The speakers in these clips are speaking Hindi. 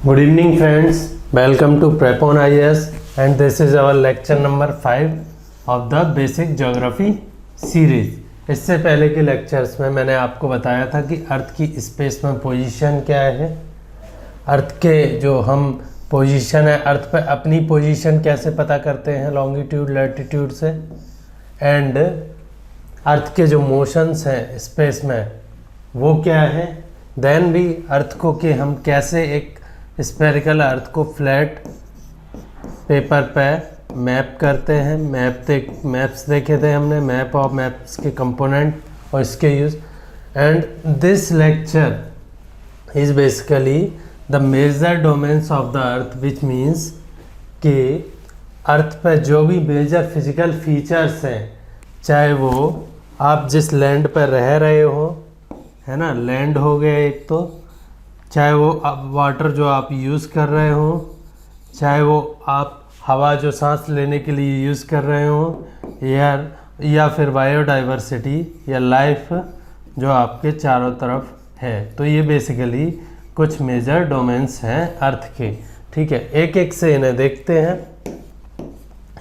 Good evening friends, welcome to Prep on IAS and this is our lecture number 5 of the Basic Geography series। इससे पहले के लेक्चर्स में मैंने आपको बताया था कि अर्थ की स्पेस में पोजीशन क्या है, अर्थ के जो हम पोजीशन है, अर्थ पे अपनी पोजीशन कैसे पता करते हैं लॉन्गिट्यूड लैटिट्यूड से, एंड अर्थ के जो मोशंस हैं स्पेस में वो क्या है। देन भी अर्थ को कि हम कैसे एक स्फेरिकल अर्थ को फ्लैट पेपर पे मैप करते हैं। मैप्स देखे थे हमने, मैप और मैप्स के कंपोनेंट और इसके use. And this lecture is basically the major domains of the earth, which means कि अर्थ पे जो भी मेजर फिजिकल फीचर्स हैं, चाहे वो आप जिस लैंड पर रह रहे हो, है ना, लैंड हो गया एक तो, चाहे वो वाटर जो आप यूज़ कर रहे हो, चाहे वो आप हवा जो सांस लेने के लिए यूज़ कर रहे हो, या फिर बायोडाइवर्सिटी या लाइफ जो आपके चारों तरफ है। तो ये बेसिकली कुछ मेजर डोमेन्स हैं अर्थ के। ठीक है, एक एक से इन्हें देखते हैं।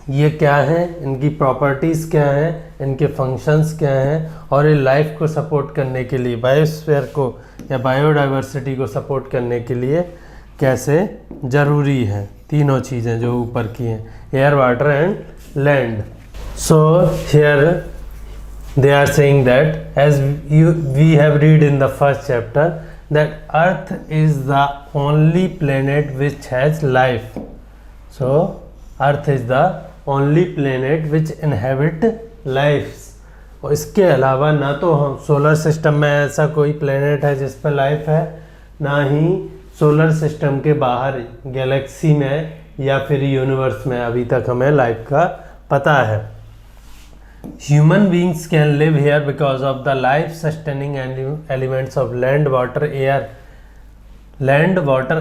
ये क्या है, इनकी प्रॉपर्टीज़ क्या हैं, इनके फंक्शंस क्या हैं, और ये लाइफ को सपोर्ट करने के लिए, बायोस्फीयर को या बायोडाइवर्सिटी को सपोर्ट करने के लिए कैसे ज़रूरी है। तीनों चीज़ें जो ऊपर की हैं, air, water and land. So here they are saying that as we have read in the first chapter that earth is the only planet which has life. So earth is the only planet which inhabit lifes. और इसके अलावा ना तो हम सोलर सिस्टम में ऐसा कोई प्लेनेट है जिस पर लाइफ है, ना ही सोलर सिस्टम के बाहर गैलेक्सी में या फिर यूनिवर्स में अभी तक हमें लाइफ का पता है। Human beings can live here because of the life sustaining elements of land water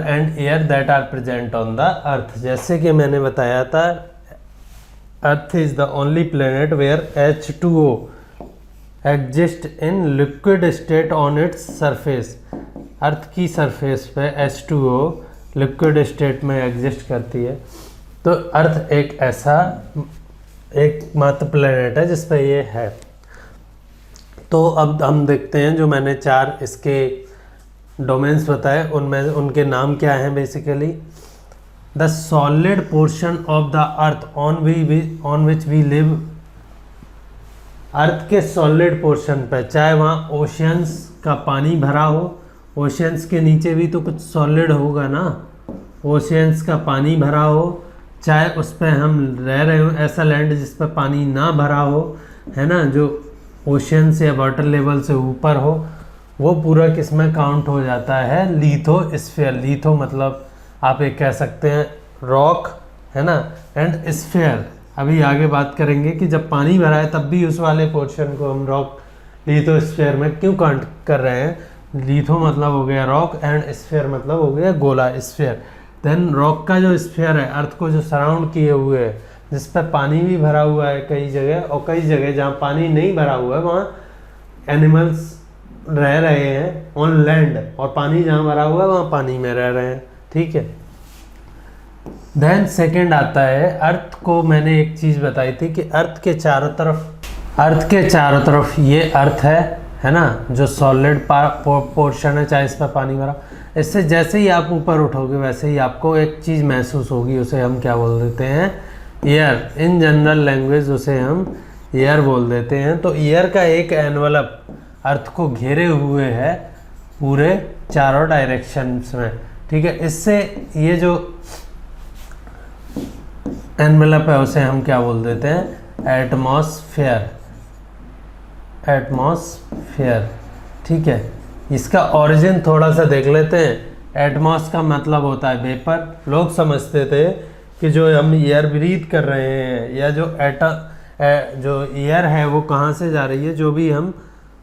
and air that are present on the earth. जैसे कि मैंने बताया था, earth is the only planet where H2O exist in liquid state on its surface. Earth की सरफेस पे H2O लिक्विड स्टेट में एग्जिस्ट करती है। तो अर्थ एक ऐसा एकमात्र प्लेनेट है जिस पे ये है। तो अब हम देखते हैं, जो मैंने 4 इसके डोमेन्स बताए उनमें उनके नाम क्या हैं। Basically the solid portion of the earth on which we live. Earth के सॉलिड पोर्शन पर, चाहे वहाँ ओशियंस का पानी भरा हो, ओशियंस के नीचे भी तो कुछ सॉलिड होगा ना, ओशियंस का पानी भरा हो, चाहे उस पर हम रह रहे हो, ऐसा लैंड जिस पर पानी ना भरा हो, है ना, जो ओशियंस या वाटर लेवल से ऊपर हो, वो पूरा किस में काउंट हो जाता है, लिथोस्फीयर। लिथो मतलब आप एक कह सकते हैं रॉक, है ना, एंड स्फीयर। अभी आगे बात करेंगे कि जब पानी भरा है तब भी उस वाले पोर्शन को हम रॉक लिथोस्फीयर में क्यों काउंट कर रहे हैं। लिथो मतलब हो गया रॉक एंड स्फीयर मतलब हो गया गोला, स्फीयर। देन रॉक का जो स्फीयर है, अर्थ को जो सराउंड किए हुए है, जिस पर पानी भी भरा हुआ है कई जगह, और कई जगह जहाँ पानी नहीं भरा हुआ है वहाँ एनिमल्स रह रहे हैं ऑन लैंड, और पानी जहाँ भरा हुआ है वहाँ पानी में रह रहे हैं। ठीक है। देन सेकंड आता है, अर्थ को मैंने एक चीज़ बताई थी कि अर्थ के चारों तरफ ये अर्थ है ना, जो सॉलिड पोर्शन है, चाहे इस पर पानी भरा। इससे जैसे ही आप ऊपर उठोगे वैसे ही आपको एक चीज़ महसूस होगी, उसे हम क्या बोल देते हैं, एयर। इन जनरल लैंग्वेज उसे हम एयर बोल देते हैं। तो एयर का एक एनवलप अर्थ को घेरे हुए है पूरे चारों डायरेक्शंस में। ठीक है, इससे ये जो एनवेलप है उसे हम क्या बोल देते हैं, एटमॉस्फेयर। ठीक है, इसका ओरिजिन थोड़ा सा देख लेते हैं। एटमॉस का मतलब होता है वेपर। लोग समझते थे कि जो हम एयर ब्रीथ कर रहे हैं, या जो एयर है वो कहाँ से जा रही है, जो भी हम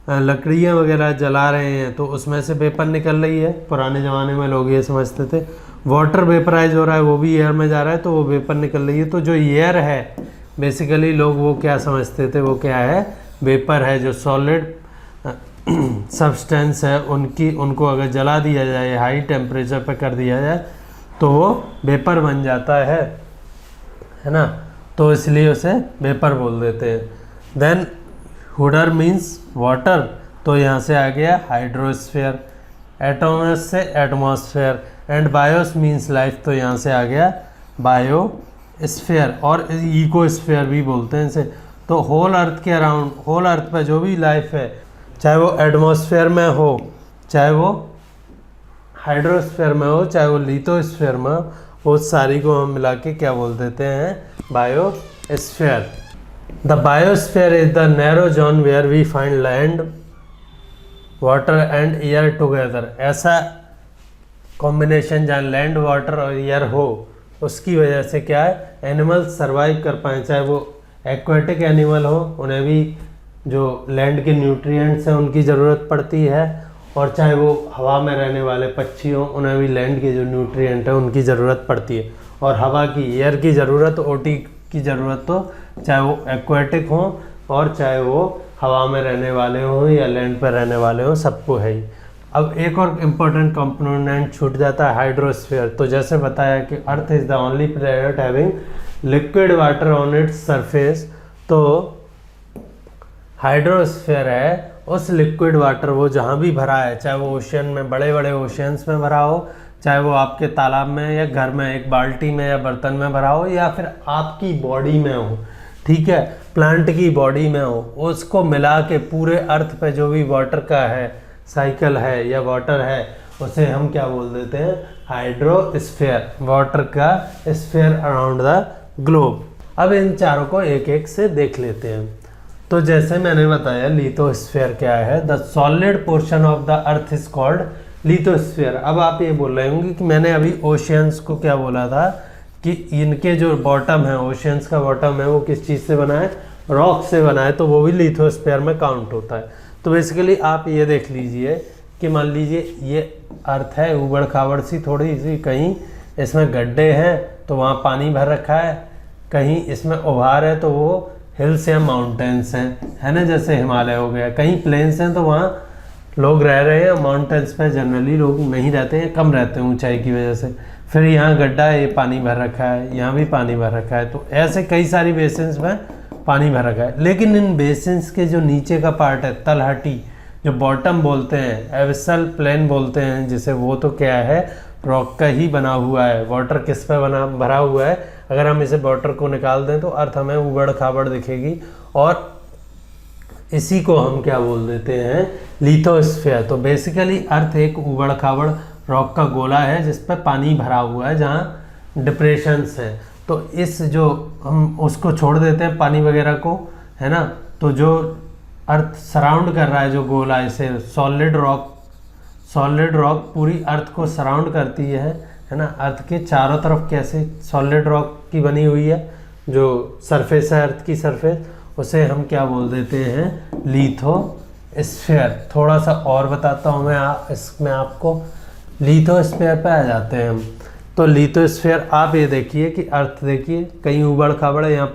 लकड़ियाँ वगैरह जला रहे हैं तो उसमें से वेपर निकल रही है। पुराने ज़माने में लोग ये समझते थे। वाटर वेपराइज हो रहा है, वो भी एयर में जा रहा है, तो वो वेपर निकल रही है। तो जो एयर है बेसिकली लोग वो क्या समझते थे, वो क्या है, वेपर है। जो सॉलिड सब्सटेंस है उनको अगर जला दिया जाए, हाई टेम्परेचर पर कर दिया जाए, तो वो वेपर बन जाता है ना, तो इसलिए उसे वेपर बोल देते हैं। देन हुडर मीन्स वाटर, तो यहाँ से आ गया हाइड्रोस्फीयर, एटोमस से atmosphere, and BIOS means life, तो यहाँ से आ गया बायोस्फीयर, और इकोस्फीयर भी बोलते हैं इसे। तो होल अर्थ के अराउंड, होल अर्थ पे जो भी लाइफ है, चाहे वो एटमॉस्फेयर में हो, चाहे वो हाइड्रोस्फीयर में हो, चाहे वो लिथोस्फीयर में हो, उस सारी को हम मिला के क्या बोल देते हैं, biosphere. The biosphere is the narrow zone where we find land, water and air together. ऐसा कॉम्बिनेशन जहाँ लैंड, वाटर और एयर हो, उसकी वजह से क्या है, एनिमल्स सर्वाइव कर पाएँ, चाहे वो एक्वेटिक एनिमल हो, उन्हें भी जो लैंड के न्यूट्रिएंट्स हैं उनकी ज़रूरत पड़ती है, और चाहे वो हवा में रहने वाले पक्षी हों, उन्हें भी लैंड के जो न्यूट्रिएंट हैं उनकी ज़रूरत पड़ती है। और हवा की, एयर की ज़रूरत, ओटी की ज़रूरत, तो चाहे वो एक्वेटिक हों और चाहे वो हवा में रहने वाले हों या लैंड पर रहने वाले हों, सबको है ही। अब एक और इम्पोर्टेंट कंपोनेंट छूट जाता है, हाइड्रोस्फीयर। तो जैसे बताया कि अर्थ is the only planet having liquid water on its surface, तो हाइड्रोस्फीयर है उस लिक्विड वाटर, वो जहाँ भी भरा है, चाहे वो ओशियन में, बड़े बड़े ओशियंस में भरा हो, चाहे वो आपके तालाब में या घर में एक बाल्टी में या बर्तन में भरा हो, या फिर आपकी बॉडी में हो, ठीक है, प्लांट की बॉडी में हो, उसको मिला के पूरे अर्थ पे जो भी वाटर का है साइकिल है या वाटर है, उसे हम क्या बोल देते हैं, हाइड्रोस्फीयर, वाटर का स्फीयर अराउंड द ग्लोब। अब इन चारों को एक एक से देख लेते हैं। तो जैसे मैंने बताया लिथोस्फीयर क्या है, the solid portion of the earth is called lithosphere. अब आप ये बोल रहे होंगे कि मैंने अभी ओशियंस को क्या बोला था, कि इनके जो बॉटम है, ओशियंस का बॉटम है, वो किस चीज़ से बना है, रॉक से बना है, तो वो भी लिथोस्फीयर में काउंट होता है। तो बेसिकली आप ये देख लीजिए कि मान लीजिए ये अर्थ है, ऊबड़ खाबड़ सी थोड़ी सी, कहीं इसमें गड्ढे हैं तो वहाँ पानी भर रखा है, कहीं इसमें उभार है तो वो हिल्स या माउंटेन्स हैं, है ना, जैसे हिमालय हो गया, कहीं प्लेन्स हैं तो वहाँ लोग रह रहे हैं, माउंटेन्स पे जनरली लोग नहीं रहते हैं, कम रहते हैं ऊंचाई की वजह से। फिर यहाँ गड्ढा है, ये पानी भर रखा है, यहाँ भी पानी भर रखा है, तो ऐसे कई सारी बेसिन्स में पानी भर रखा है। लेकिन इन बेसिन्स के जो नीचे का पार्ट है, तलहटी, जो बॉटम बोलते हैं, एबिसल प्लेन बोलते हैं जिसे, वो तो क्या है, रॉक का ही बना हुआ है। वाटर किस पे बना भरा हुआ है, अगर हम इसे वाटर को निकाल दें तो अर्थ हमें ऊबड़ खाबड़ दिखेगी, और इसी को हम क्या बोल देते हैं, लिथोस्फीयर। तो बेसिकली अर्थ एक ऊबड़ खाबड़ रॉक का गोला है जिस पे पानी भरा हुआ है, जहाँ डिप्रेशंस हैं। तो इस जो हम उसको छोड़ देते हैं पानी वगैरह को, है ना, तो जो अर्थ सराउंड कर रहा है जो गोला, इसे सॉलिड रॉक पूरी अर्थ को सराउंड करती है ना। अर्थ के चारों तरफ कैसे सॉलिड रॉक की बनी हुई है, जो सरफेस है अर्थ की सरफेस, उसे हम क्या बोल देते हैं, लिथोस्फीयर। थोड़ा सा और बताता हूँ मैं इसमें आपको। लिथोस्फीयर पे आ जाते हैं हम। तो लिथोस्फीयर आप ये देखिए कि अर्थ देखिए कहीं ऊबड़ खाबड़ है, यहाँ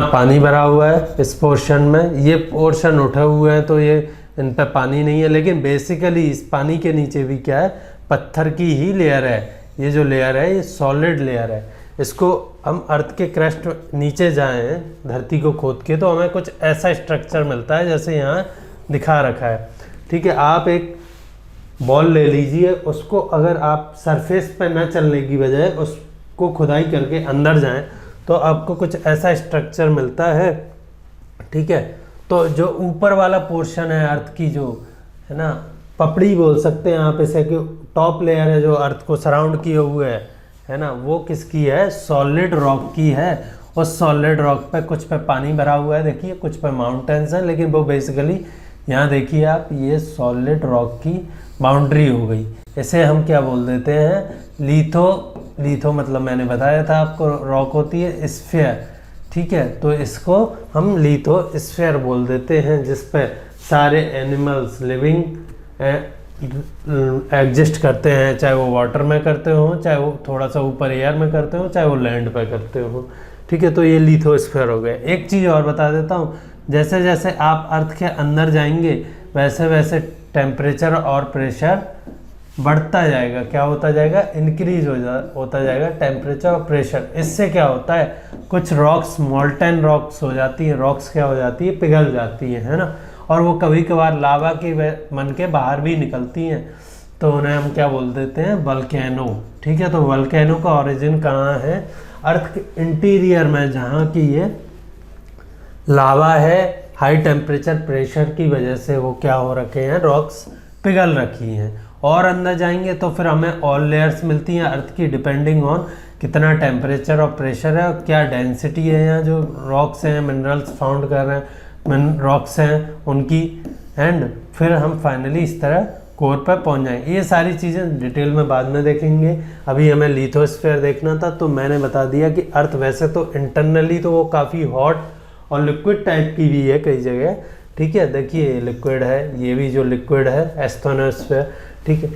पानी भरा हुआ है इस पोर्शन में, ये पोर्शन उठे हुए हैं तो ये इन पे पानी नहीं है, लेकिन बेसिकली इस पानी के नीचे भी क्या है, पत्थर की ही लेयर है। ये जो लेयर है ये सॉलिड लेयर है। इसको हम अर्थ के क्रस्ट नीचे जाएं धरती को खोद के, तो हमें कुछ ऐसा स्ट्रक्चर मिलता है जैसे यहाँ दिखा रखा है, ठीक है। आप एक बॉल ले लीजिए, उसको अगर आप सरफेस पे न चलने की बजाय उसको खुदाई करके अंदर जाएं तो आपको कुछ ऐसा स्ट्रक्चर मिलता है, ठीक है। तो जो ऊपर वाला पोर्शन है अर्थ की, जो है ना, पपड़ी बोल सकते हैं आप इसे, कि टॉप लेयर है जो अर्थ को सराउंड किए हुए है ना, वो किसकी है, सॉलिड रॉक की है। उस सॉलिड रॉक पे कुछ पे पानी भरा हुआ है, देखिए, कुछ पे माउंटेन्स हैं, लेकिन वो बेसिकली यहाँ देखिए आप, ये सॉलिड रॉक की बाउंड्री हो गई। इसे हम क्या बोल देते हैं, लिथो मतलब मैंने बताया था आपको, रॉक होती है स्फीयर, ठीक है। तो इसको हम लिथोस्फीयर बोल देते हैं, जिस पे सारे एनिमल्स लिविंग एग्जिस्ट करते हैं, चाहे वो वाटर में करते हो, चाहे वो थोड़ा सा ऊपर एयर में करते हो, चाहे वो लैंड पे करते हो, ठीक है। तो ये लिथोस्फीयर हो गया। एक चीज़ और बता देता हूँ, जैसे जैसे आप अर्थ के अंदर जाएंगे वैसे वैसे टेम्परेचर और प्रेशर बढ़ता जाएगा। क्या होता जाएगा? इंक्रीज होता जाएगा टेम्परेचर और प्रेशर। इससे क्या होता है, कुछ रॉक्स मोल्टेन रॉक्स हो जाती है, रॉक्स क्या हो जाती है, पिघल जाती है ना, और वो कभी कभार लावा की बन के बाहर भी निकलती हैं, तो उन्हें हम क्या बोल देते हैं, वल्केनो। ठीक है, तो वल्केनो का ओरिजिन कहाँ है? अर्थ के इंटीरियर में, जहाँ की ये लावा है, हाई टेम्परेचर प्रेशर की वजह से वो क्या हो रखे हैं, रॉक्स पिघल रखी हैं। और अंदर जाएंगे तो फिर हमें ऑल लेयर्स मिलती हैं अर्थ की, डिपेंडिंग ऑन कितना टेम्परेचर और प्रेशर है और क्या डेंसिटी है यहाँ जो रॉक्स हैं, मिनरल्स फाउंड कर रहे हैं, रॉक्स हैं उनकी, एंड फिर हम फाइनली इस तरह कोर पर पहुंच जाएंगे। ये सारी चीज़ें डिटेल में बाद में देखेंगे, अभी हमें लिथोस्फीयर देखना था। तो मैंने बता दिया कि अर्थ वैसे तो इंटरनली तो वो काफ़ी हॉट और लिक्विड टाइप की भी है कई जगह। ठीक है, देखिए लिक्विड है, ये भी जो लिक्विड है एस्ट्रोनोस्फीयर। ठीक है,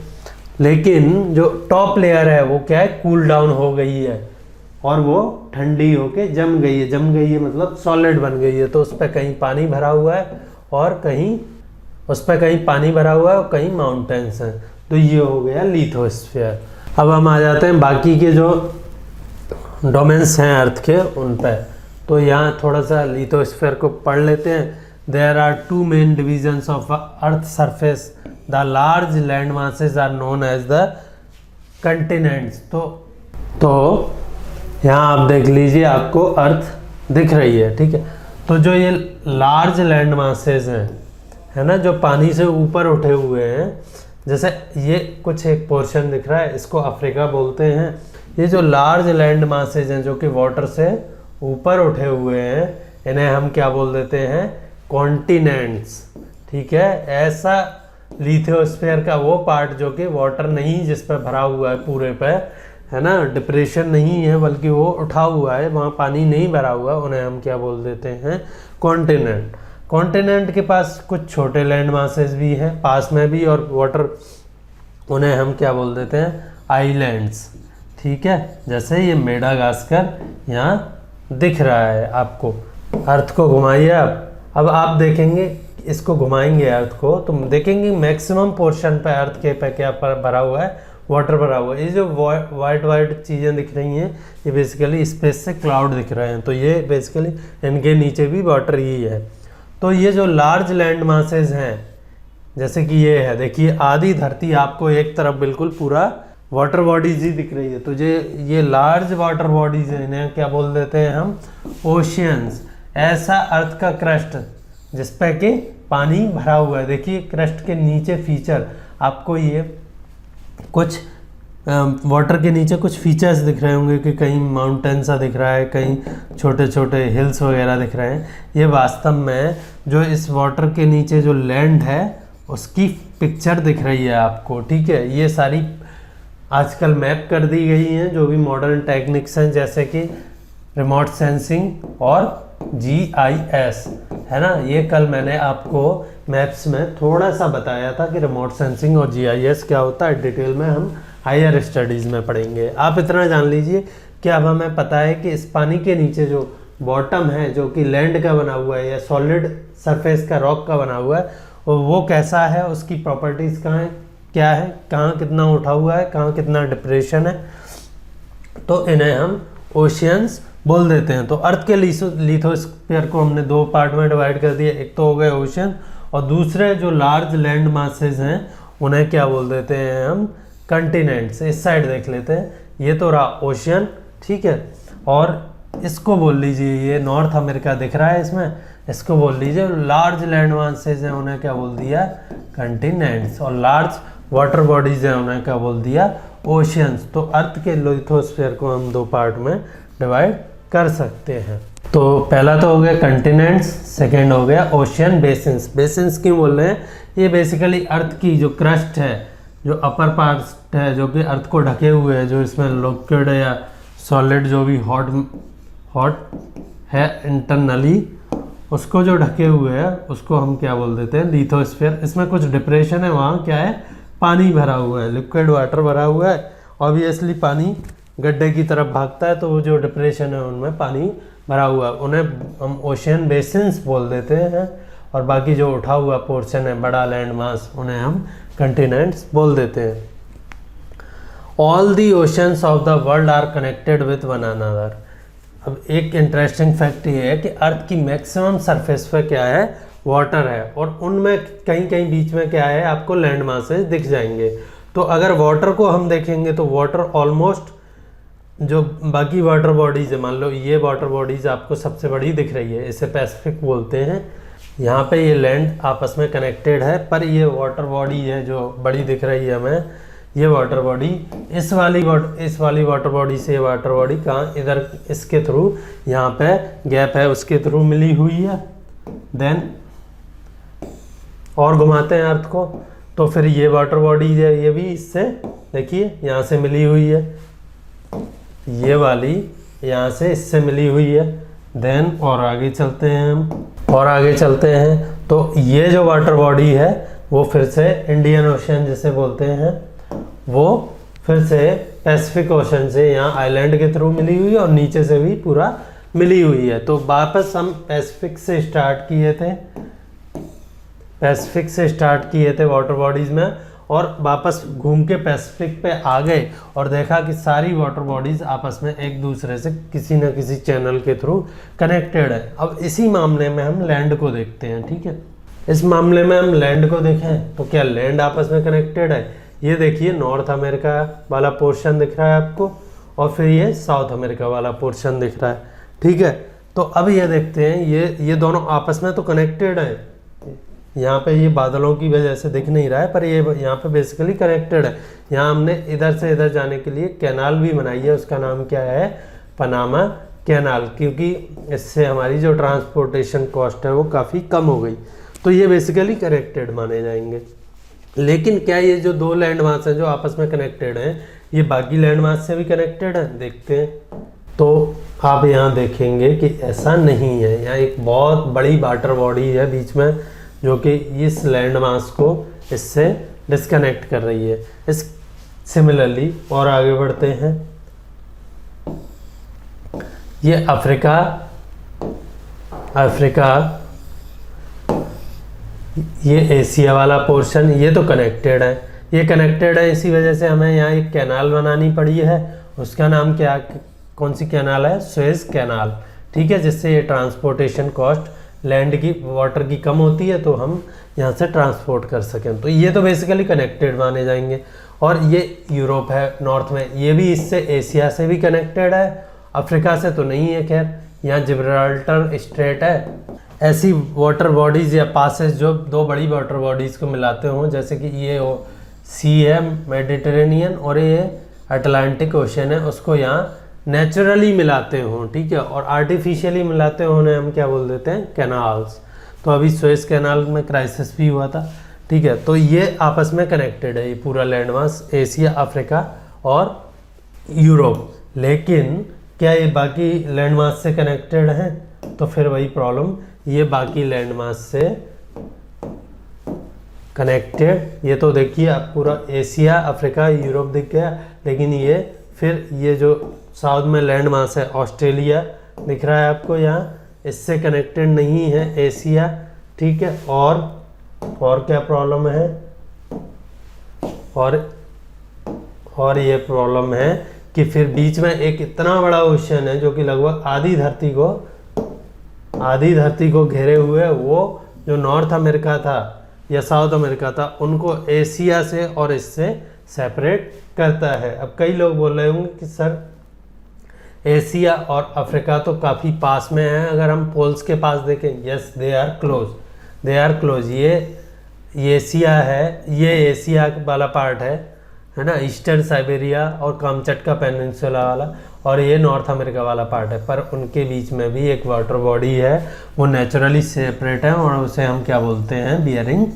लेकिन जो टॉप लेयर है वो क्या है, कूल डाउन हो गई है और वो ठंडी होके जम गई है। जम गई है मतलब सॉलिड बन गई है। तो उस पर कहीं पानी भरा हुआ है और कहीं उस पर कहीं पानी भरा हुआ है और कहीं माउंटेन्स हैं। तो ये हो गया लिथोस्फीयर। अब हम आ जाते हैं बाकी के जो डोमेन्स हैं अर्थ के उन पर। तो यहाँ थोड़ा सा लिथोस्फीयर को पढ़ लेते हैं। There are two main divisions of earth surface. The large land masses are known as the continents. तो यहाँ आप देख लीजिए, आपको अर्थ दिख रही है। ठीक है, तो जो ये लार्ज लैंड मासेस हैं, है ना, जो पानी से ऊपर उठे हुए हैं, जैसे ये कुछ एक पोर्शन दिख रहा है, इसको अफ्रीका बोलते हैं। ये जो लार्ज लैंड मासेज हैं जो कि वाटर से ऊपर उठे हुए हैं, इन्हें हम क्या बोल देते हैं, कॉन्टिनेंट्स। ठीक है, ऐसा लिथोस्फीयर का वो पार्ट जो कि वाटर नहीं जिस पर भरा हुआ है पूरे पे, है ना, डिप्रेशन नहीं है बल्कि वो उठा हुआ है, वहाँ पानी नहीं भरा हुआ, उन्हें हम क्या बोल देते हैं, कॉन्टिनेंट। कॉन्टिनेंट के पास कुछ छोटे लैंड मासेस भी हैं पास में भी और वाटर, उन्हें हम क्या बोल देते हैं, आइलैंड्स। ठीक है, जैसे ये मेडागास्कर यहाँ दिख रहा है आपको। अर्थ को घुमाइए अब आप देखेंगे, इसको घुमाएंगे अर्थ को तो देखेंगे मैक्सिमम पोर्शन पे अर्थ के पे क्या भरा हुआ है, वाटर भरा हुआ है। ये जो वाइट चीज़ें दिख रही हैं ये बेसिकली स्पेस से क्लाउड दिख रहे हैं, तो ये बेसिकली इनके नीचे भी वाटर ही है। तो ये जो लार्ज लैंड मासेस हैं, जैसे कि ये है, देखिए आधी धरती आपको एक तरफ बिल्कुल पूरा वाटर बॉडीज ही दिख रही है। तो ये लार्ज वाटर बॉडीज हैं, इन्हें क्या बोल देते हैं हम, ओशियंस। ऐसा अर्थ का क्रस्ट जिस पे कि पानी भरा हुआ है। देखिए क्रस्ट के नीचे फीचर आपको ये कुछ वाटर के नीचे कुछ फीचर्स दिख रहे होंगे कि कहीं माउंटेन सा दिख रहा है, कहीं छोटे छोटे हिल्स वगैरह दिख रहे हैं। ये वास्तव में जो इस वाटर के नीचे जो लैंड है उसकी पिक्चर दिख रही है आपको। ठीक है, ये सारी आजकल मैप कर दी गई हैं जो भी मॉडर्न टेक्निक्स हैं, जैसे कि रिमोट सेंसिंग और GIS, है ना। ये कल मैंने आपको मैप्स में थोड़ा सा बताया था कि रिमोट सेंसिंग और GIS क्या होता है। डिटेल में हम हायर स्टडीज़ में पढ़ेंगे। आप इतना जान लीजिए कि अब हमें पता है कि इस पानी के नीचे जो बॉटम है जो कि लैंड का बना हुआ है या सॉलिड सरफेस का रॉक का बना हुआ है, वो कैसा है, उसकी प्रॉपर्टीज़ कहाँ है, क्या है, कहाँ कितना उठा हुआ है, कहाँ कितना डिप्रेशन है, तो इन्हें हम ओशियंस बोल देते हैं। तो अर्थ के लिथोस्फीयर को हमने दो पार्ट में डिवाइड कर दिया, एक तो हो गए ओशियन और दूसरे जो लार्ज लैंड मासेज हैं उन्हें क्या बोल देते हैं हम, कंटिनेंट्स। इस साइड देख लेते हैं, ये तो रहा ओशियन, ठीक है, और इसको बोल लीजिए, ये नॉर्थ अमेरिका दिख रहा है इसमें, इसको बोल लीजिए लार्ज लैंड मासेज हैं उन्हें क्या बोल दिया, कंटिनेंट्स, और लार्ज वाटर बॉडीज हैं उन्हें क्या बोल दिया, ओशियंस। तो अर्थ के लिथोस्फीयर को हम दो पार्ट में डिवाइड कर सकते हैं। तो पहला तो हो गया कंटिनेंट्स, सेकेंड हो गया ओशियन बेसिन्स। बेसिन्स क्यों बोल रहे हैं, ये बेसिकली अर्थ की जो क्रस्ट है, जो अपर पार्ट है जो कि अर्थ को ढके हुए है, जो इसमें लिक्विड या सॉलिड जो भी हॉट है इंटरनली, उसको जो ढके हुए है उसको हम क्या बोल देते हैं, लिथोस्फीयर। इसमें कुछ डिप्रेशन है, वहाँ क्या है, पानी भरा हुआ है, लिक्विड वाटर भरा हुआ है, ऑब्वियसली पानी गड्ढे की तरफ भागता है, तो वो जो डिप्रेशन है उनमें पानी भरा हुआ है, उन्हें हम ओशियन बेसिन्स बोल देते हैं। और बाकी जो उठा हुआ पोर्शन है, बड़ा लैंड मास, उन्हें हम कंटिनेंट्स बोल देते हैं। All the oceans of the world are connected with one another. अब एक इंटरेस्टिंग फैक्ट ये है कि अर्थ की मैक्सिमम सरफेस पे क्या है, वाटर है, और उनमें कहीं कहीं बीच में क्या है, आपको लैंड मासेस दिख जाएंगे। तो अगर वाटर को हम देखेंगे तो वाटर ऑलमोस्ट जो बाकी वाटर बॉडीज है, मान लो ये वाटर बॉडीज आपको सबसे बड़ी दिख रही है, इसे पैसिफिक बोलते हैं। यहाँ पे ये लैंड आपस में कनेक्टेड है, पर ये वाटर बॉडी है जो बड़ी दिख रही है हमें, ये वाटर बॉडी इस वाली वाटर बॉडी से ये वाटर बॉडी कहाँ, इधर इसके थ्रू यहाँ पे गैप है उसके थ्रू मिली हुई है। देन और घुमाते हैं अर्थ को, तो फिर ये वाटर बॉडी है, ये भी इससे देखिए यहाँ से मिली हुई है, ये वाली यहाँ से इससे मिली हुई है। देन और आगे चलते हैं हम, और आगे चलते हैं तो ये जो वाटर बॉडी है वो फिर से इंडियन ओशन जिसे बोलते हैं, वो फिर से पैसिफिक ओशन से यहाँ आइलैंड के थ्रू मिली हुई है, और नीचे से भी पूरा मिली हुई है। तो वापस हम पैसिफिक से स्टार्ट किए थे वाटर बॉडीज़ में, और वापस घूम के पैसिफिक पे आ गए और देखा कि सारी वाटर बॉडीज़ आपस में एक दूसरे से किसी न किसी चैनल के थ्रू कनेक्टेड है। अब इसी मामले में हम लैंड को देखते हैं, ठीक है। इस मामले में हम लैंड को देखें तो क्या लैंड आपस में कनेक्टेड है। ये देखिए नॉर्थ अमेरिका वाला पोर्शन दिख रहा है आपको, और फिर ये साउथ अमेरिका वाला पोर्शन दिख रहा है, ठीक है। तो अब ये देखते हैं ये दोनों आपस में तो कनेक्टेड है। यहाँ पे ये बादलों की वजह से दिख नहीं रहा है, पर ये यहाँ पे बेसिकली कनेक्टेड है। यहाँ हमने इधर से इधर जाने के लिए कैनाल भी बनाई है, उसका नाम क्या है, पनामा कैनाल, क्योंकि इससे हमारी जो ट्रांसपोर्टेशन कॉस्ट है वो काफ़ी कम हो गई। तो ये बेसिकली कनेक्टेड माने जाएंगे। लेकिन क्या ये जो दो लैंड मास हैं जो आपस में कनेक्टेड हैं, ये बाकी लैंड मास से भी कनेक्टेड है, देखते हैं। तो आप यहाँ देखेंगे कि ऐसा नहीं है। यहाँ एक बहुत बड़ी वाटर बॉडी है बीच में जो कि इस लैंड मास को इससे डिस्कनेक्ट कर रही है। इस सिमिलरली और आगे बढ़ते हैं, ये अफ्रीका ये एशिया वाला पोर्शन, ये तो कनेक्टेड है। ये कनेक्टेड है, इसी वजह से हमें यहाँ एक कैनाल बनानी पड़ी है। उसका नाम क्या, कौन सी कैनाल है, सुएज कैनाल, ठीक है, जिससे ये ट्रांसपोर्टेशन कॉस्ट लैंड की वाटर की कम होती है, तो हम यहाँ से ट्रांसपोर्ट कर सकें। तो ये तो बेसिकली कनेक्टेड माने जाएंगे। और ये यूरोप है नॉर्थ में, ये भी इससे एशिया से भी कनेक्टेड है, अफ्रीका से तो नहीं है। खैर यहाँ जिब्राल्टर स्ट्रेट है। ऐसी वाटर बॉडीज़ या पासेस जो दो बड़ी वाटर बॉडीज़ को मिलाते हों, जैसे कि ये सी है मेडिटेरेनियन और ये अटलांटिक ओशन है, उसको यहाँ नेचुरली मिलाते हों, ठीक है, और आर्टिफिशियली मिलाते हों उन्हें हम क्या बोल देते हैं, कैनाल्स। तो अभी सुएज कैनाल में क्राइसिस भी हुआ था, ठीक है। तो ये आपस में कनेक्टेड है, ये पूरा लैंड मास, एशिया, अफ्रीका और यूरोप। लेकिन क्या ये बाकी लैंड मास से कनेक्टेड हैं, तो फिर वही प्रॉब्लम, ये बाकी लैंड मास से कनेक्टेड, ये तो देखिए आप पूरा एशिया, अफ्रीका, यूरोप दिख गया। लेकिन ये फिर ये जो साउथ में लैंड मास है ऑस्ट्रेलिया दिख रहा है आपको यहाँ, इससे कनेक्टेड नहीं है एशिया, ठीक है। और क्या प्रॉब्लम है, और ये प्रॉब्लम है कि फिर बीच में एक इतना बड़ा ओशन है जो कि लगभग आधी धरती को घेरे हुए है। वो जो नॉर्थ अमेरिका था या साउथ अमेरिका था, उनको एशिया से और इससे सेपरेट करता है। अब कई लोग बोल रहे होंगे कि सर एशिया और अफ्रीका तो काफ़ी पास में है, अगर हम पोल्स के पास देखें, यस दे आर क्लोज। ये एशिया है, ये एशिया वाला पार्ट है ना, ईस्टर्न साइबेरिया और कामचटका पेनिनसुला वाला, और ये नॉर्थ अमेरिका वाला पार्ट है। पर उनके बीच में भी एक वाटर बॉडी है, वो नेचुरली सेपरेट है, और उसे हम क्या बोलते हैं, बियरिंग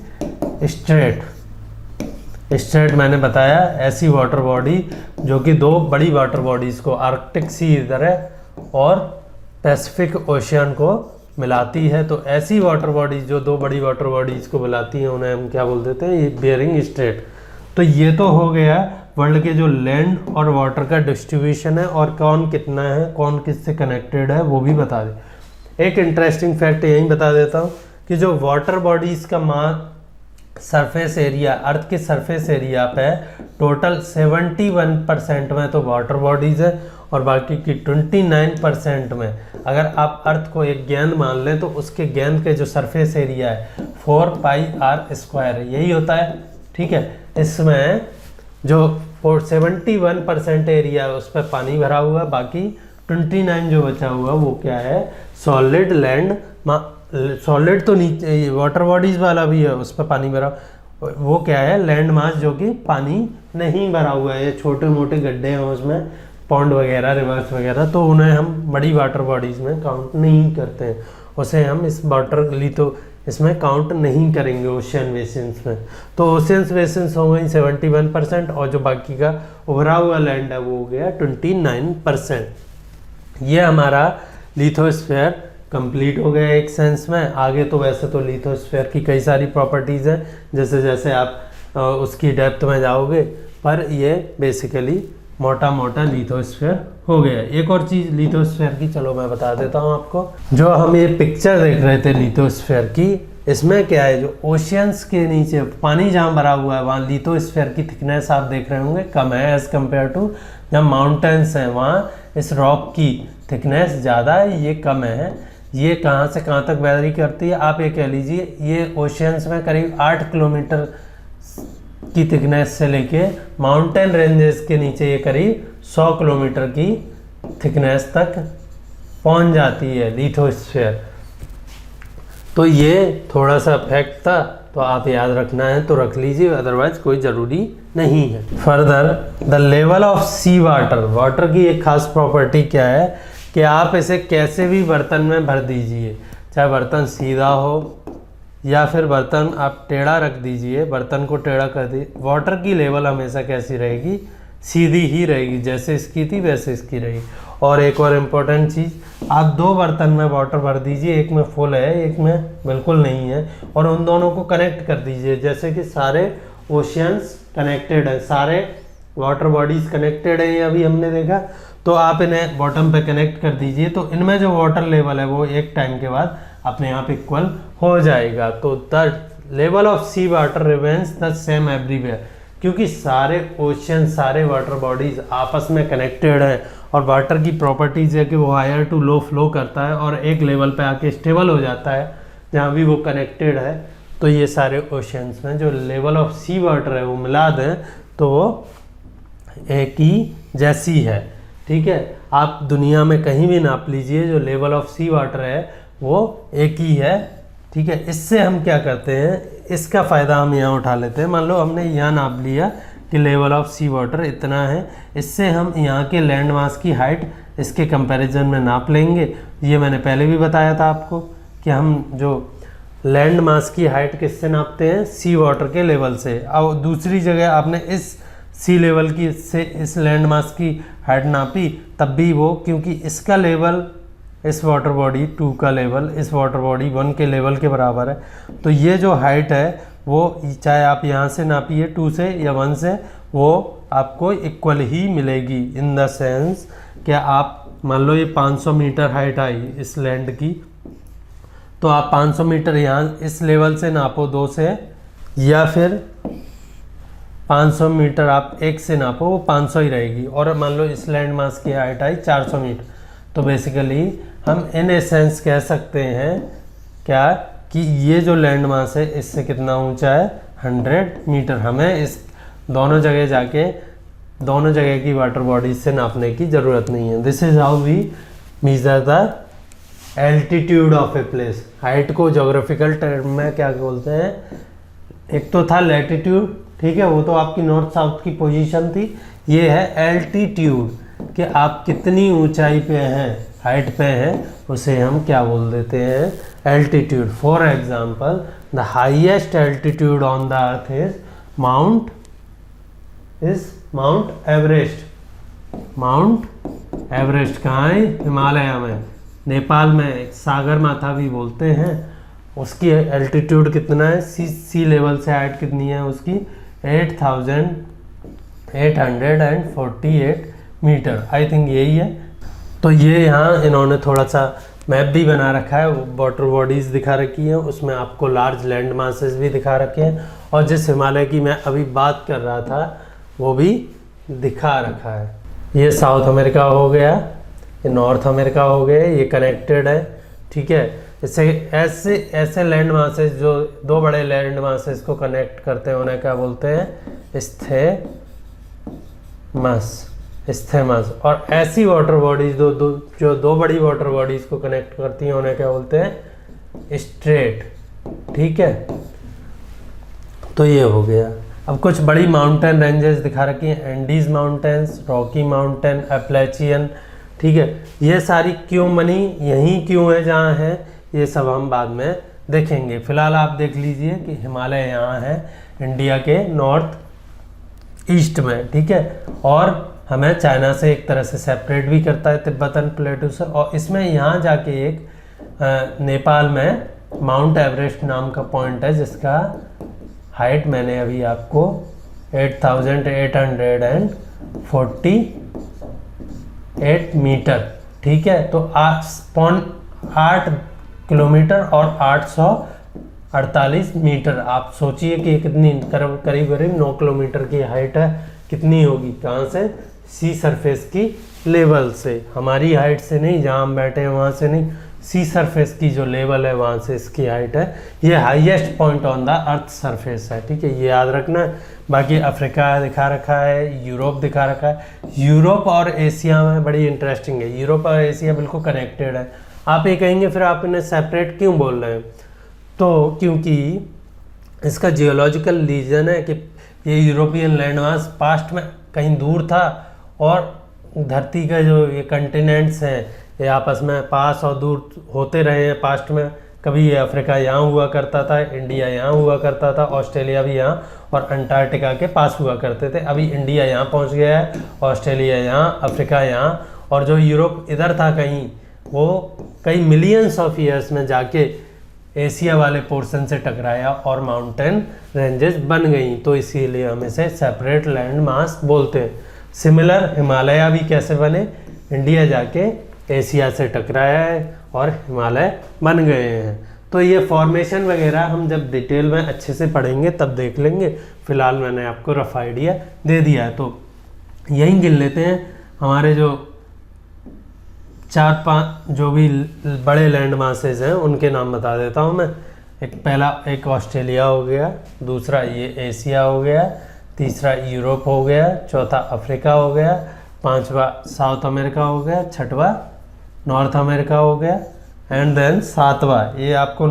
स्ट्रेट मैंने बताया। ऐसी वाटर बॉडी जो कि दो बड़ी वाटर बॉडीज़ को, आर्कटिक सी इधर है और पैसिफिक ओशियन को मिलाती है। तो ऐसी वाटर बॉडीज जो दो बड़ी वाटर बॉडीज़ को मिलाती हैं, उन्हें हम क्या बोल देते हैं, ये बियरिंग स्ट्रेट। तो ये तो हो गया वर्ल्ड के जो लैंड और वाटर का डिस्ट्रीब्यूशन है, और कौन कितना है, कौन किससे कनेक्टेड है, वो भी बता दे। एक इंटरेस्टिंग फैक्ट यही बता देता हूँ कि जो वाटर बॉडीज़ का सरफेस एरिया, अर्थ के सरफेस एरिया पे टोटल 71% में तो वाटर बॉडीज़ है और बाकी की 29% में अगर आप अर्थ को एक गेंद मान लें तो उसके गेंद के जो सरफेस एरिया है 4πr² है, यही होता है। ठीक है, इसमें जो 71% एरिया है उस पर पानी भरा हुआ है, बाकी 29 जो बचा हुआ वो क्या है, सॉलिड लैंड। सॉलिड तो नीचे वाटर बॉडीज वाला भी है, उस पर पानी भरा, वो क्या है, लैंड मास जो कि पानी नहीं भरा हुआ है। ये छोटे मोटे गड्ढे हैं उसमें, पॉन्ड वगैरह, रिवर्स वगैरह, तो उन्हें हम बड़ी वाटर बॉडीज में काउंट नहीं करते हैं, उसे हम इस वाटर तो इसमें काउंट नहीं करेंगे ओशियन बेसिन्स में। तो ओशियन बेसिन्स हो गई 71% और जो बाकी का उभरा हुआ लैंड है वो हो गया 29%। ये हमारा लिथोस्फीयर कंप्लीट हो गया एक सेंस में। आगे तो वैसे तो लिथोस्फीयर की कई सारी प्रॉपर्टीज़ हैं, जैसे जैसे आप उसकी डेप्थ में जाओगे, पर ये बेसिकली मोटा मोटा लिथोस्फीयर हो गया। एक और चीज़ लिथोस्फीयर की चलो मैं बता देता हूँ आपको। जो हम ये पिक्चर देख रहे थे लिथोस्फीयर की, इसमें क्या है, जो ओशियंस के नीचे पानी जहाँ भरा हुआ है वहाँ लिथोस्फीयर की थिकनेस आप देख रहे होंगे कम है एज़ कम्पेयर टू जहाँ माउंटेन्स हैं, वहाँ इस रॉक की थिकनेस ज़्यादा है, ये कम है। ये कहाँ से कहाँ तक वैरी करती है, आप ये कह लीजिए ये ओशियंस में करीब 8 किलोमीटर की थिकनेस से लेके माउंटेन रेंजेस के नीचे ये करीब 100 किलोमीटर की थिकनेस तक पहुंच जाती है लिथोस्फीयर। तो ये थोड़ा सा फैक्ट था, तो आप याद रखना है तो रख लीजिए, अदरवाइज कोई ज़रूरी नहीं है। Further the level of sea water, water की एक खास प्रॉपर्टी क्या है कि आप इसे कैसे भी बर्तन में भर दीजिए, चाहे बर्तन सीधा हो या फिर बर्तन आप टेढ़ा रख दीजिए, बर्तन को टेढ़ा कर दीजिए, वाटर की लेवल हमेशा कैसी रहेगी, सीधी ही रहेगी, जैसे इसकी थी वैसे इसकी रहेगी। और एक और इम्पोर्टेंट चीज़, आप 2 बर्तन में वाटर भर दीजिए, एक में फुल है एक में बिल्कुल नहीं है, और उन दोनों को कनेक्ट कर दीजिए, जैसे कि सारे ओशियंस कनेक्टेड हैं, सारे वाटर बॉडीज कनेक्टेड है, ये अभी हमने देखा, तो आप इन्हें बॉटम पे कनेक्ट कर दीजिए, तो इनमें जो वाटर लेवल है वो एक टाइम के बाद अपने आप इक्वल हो जाएगा। तो the level of sea water remains the same everywhere, क्योंकि सारे ओशियन, सारे वाटर बॉडीज आपस में कनेक्टेड हैं, और वाटर की प्रॉपर्टीज है कि वो हायर टू लो फ्लो करता है और एक लेवल पे आके स्टेबल हो जाता है जहाँ भी वो कनेक्टेड है। तो ये सारे ओशियंस में जो लेवल ऑफ सी वाटर है वो मिला दें तो वो एक ही जैसी है। ठीक है, आप दुनिया में कहीं भी नाप लीजिए, जो लेवल ऑफ सी वाटर है वो एक ही है। ठीक है, इससे हम क्या करते हैं, इसका फ़ायदा हम यहाँ उठा लेते हैं। मान लो हमने यहाँ नाप लिया कि लेवल ऑफ सी वाटर इतना है, इससे हम यहाँ के लैंड मास की हाइट इसके कंपैरिजन में नाप लेंगे। ये मैंने पहले भी बताया था आपको कि हम जो लैंड मास की हाइट किससे नापते हैं, सी वाटर के लेवल से। और दूसरी जगह आपने इस सी लेवल की से इस लैंड मास की हाइट नापी, तब भी वो, क्योंकि इसका लेवल, इस वाटर बॉडी 2 का लेवल इस वाटर बॉडी 1 के लेवल के बराबर है, तो ये जो हाइट है वो चाहे आप यहाँ से नापिए 2 से या 1 से, वो आपको इक्वल ही मिलेगी। इन द सेंस कि आप मान लो ये 500 मीटर हाइट आई इस लैंड की, तो आप 500 मीटर यहाँ इस लेवल से नापो 2 से, या फिर 500 मीटर आप 1 से नापो, वो 500 ही रहेगी। और मान लो इस लैंड मास की हाइट आई 400 मीटर, तो बेसिकली हम इन एसेंस कह सकते हैं क्या कि ये जो लैंड मास है इससे कितना ऊंचा है, 100 मीटर। हमें इस दोनों जगह जाके दोनों जगह की वाटर बॉडीज से नापने की ज़रूरत नहीं है। This is how we measure the altitude of a place. Height को जोग्राफिकल टर्म में क्या बोलते हैं, एक तो था लैटिट्यूड, ठीक है, वो तो आपकी नॉर्थ साउथ की पोजीशन थी। ये है एल्टीट्यूड कि आप कितनी ऊंचाई पे हैं, हाइट पे हैं, उसे हम क्या बोल देते हैं, altitude. For example the highest altitude on the earth is mount Everest. Mount Everest कहाँ है, हिमालय में, नेपाल में, एक सागर माथा भी बोलते हैं। उसकी एल्टीट्यूड कितना है, सी लेवल से हाइट कितनी है उसकी, 8848 मीटर, आई थिंक यही है। तो ये यहाँ इन्होंने थोड़ा सा मैप भी बना रखा है, वाटर बॉडीज़ दिखा रखी हैं, उसमें आपको लार्ज लैंड मासेस भी दिखा रखे हैं, और जिस हिमालय की मैं अभी बात कर रहा था वो भी दिखा रखा है। ये साउथ अमेरिका हो गया, ये नॉर्थ अमेरिका हो गया, ये कनेक्टेड है, ठीक है। इससे ऐसे ऐसे लैंड मासेस जो दो बड़े लैंड मासेस को कनेक्ट करते हैं उन्हें क्या बोलते हैं? स्थिमस। और ऐसी वाटर बॉडीज जो दो बड़ी वाटर बॉडीज को कनेक्ट करती हैं उन्हें क्या बोलते हैं? स्ट्रेट, ठीक है। तो ये हो गया। अब कुछ बड़ी माउंटेन रेंजेस दिखा रखी हैं, एंडीज माउंटेन्स, रॉकी माउंटेन, एप्लेचियन, ठीक है। ये सारी क्यों बनी, यहीं क्यों है जहाँ है, ये सब हम बाद में देखेंगे। फिलहाल आप देख लीजिए कि हिमालय यहाँ है इंडिया के नॉर्थ ईस्ट में, ठीक है। और हमें चाइना से एक तरह से सेपरेट भी करता है, तिब्बतन प्लेटू से। और इसमें यहाँ जाके एक नेपाल में माउंट एवरेस्ट नाम का पॉइंट है जिसका हाइट मैंने अभी आपको 8,848 मीटर, ठीक है। तो 8 किलोमीटर और 848 मीटर, आप सोचिए कि कितनी करीब करीब 9 किलोमीटर की हाइट है। कितनी होगी, कहाँ से? सी सरफेस की लेवल से, हमारी हाइट से नहीं, जहाँ हम बैठे हैं वहाँ से नहीं, सी सरफेस की जो लेवल है वहाँ से इसकी हाइट है। ये highest point on the earth surface है, ठीक है, ये याद रखना है। बाकी अफ्रीका दिखा रखा है, यूरोप दिखा रखा है। यूरोप और एशिया में बड़ी इंटरेस्टिंग है, यूरोप और एशिया बिल्कुल कनेक्टेड है। आप ये कहेंगे फिर आप इन्हें सेपरेट क्यों बोल रहे हैं? तो क्योंकि इसका जियोलॉजिकल रीजन है कि ये यूरोपियन लैंडमास पास्ट में कहीं दूर था और धरती का जो ये कंटिनेंट्स हैं ये आपस में पास और दूर होते रहे हैं पास्ट में। कभी ये अफ्रीका यहाँ हुआ करता था, इंडिया यहाँ हुआ करता था, ऑस्ट्रेलिया भी यहाँ, और अंटार्कटिका के पास हुआ करते थे। अभी इंडिया यहाँ पहुँच गया है, ऑस्ट्रेलिया यहाँ, अफ्रीका यहाँ, और जो यूरोप इधर था कहीं, वो कई मिलियंस ऑफ ईयर्स में जाके एशिया वाले पोर्शन से टकराया और माउंटेन रेंजेस बन गई। तो इसीलिए हम इसे सेपरेट लैंड मास बोलते हैं। सिमिलर हिमालय भी कैसे बने? इंडिया जाके एशिया से टकराया है और हिमालय बन गए हैं। तो ये फॉर्मेशन वगैरह हम जब डिटेल में अच्छे से पढ़ेंगे तब देख लेंगे। फिलहाल मैंने आपको रफ आइडिया दे दिया है। तो यहीं गिन लेते हैं हमारे जो 4-5 जो भी बड़े लैंड मासेज हैं उनके नाम बता देता हूँ मैं। एक ऑस्ट्रेलिया हो गया, दूसरा ये एशिया हो गया, तीसरा यूरोप हो गया, चौथा अफ्रीका हो गया, पांचवा साउथ अमेरिका हो गया, छठवा नॉर्थ अमेरिका हो गया, एंड देन सातवां ये आपको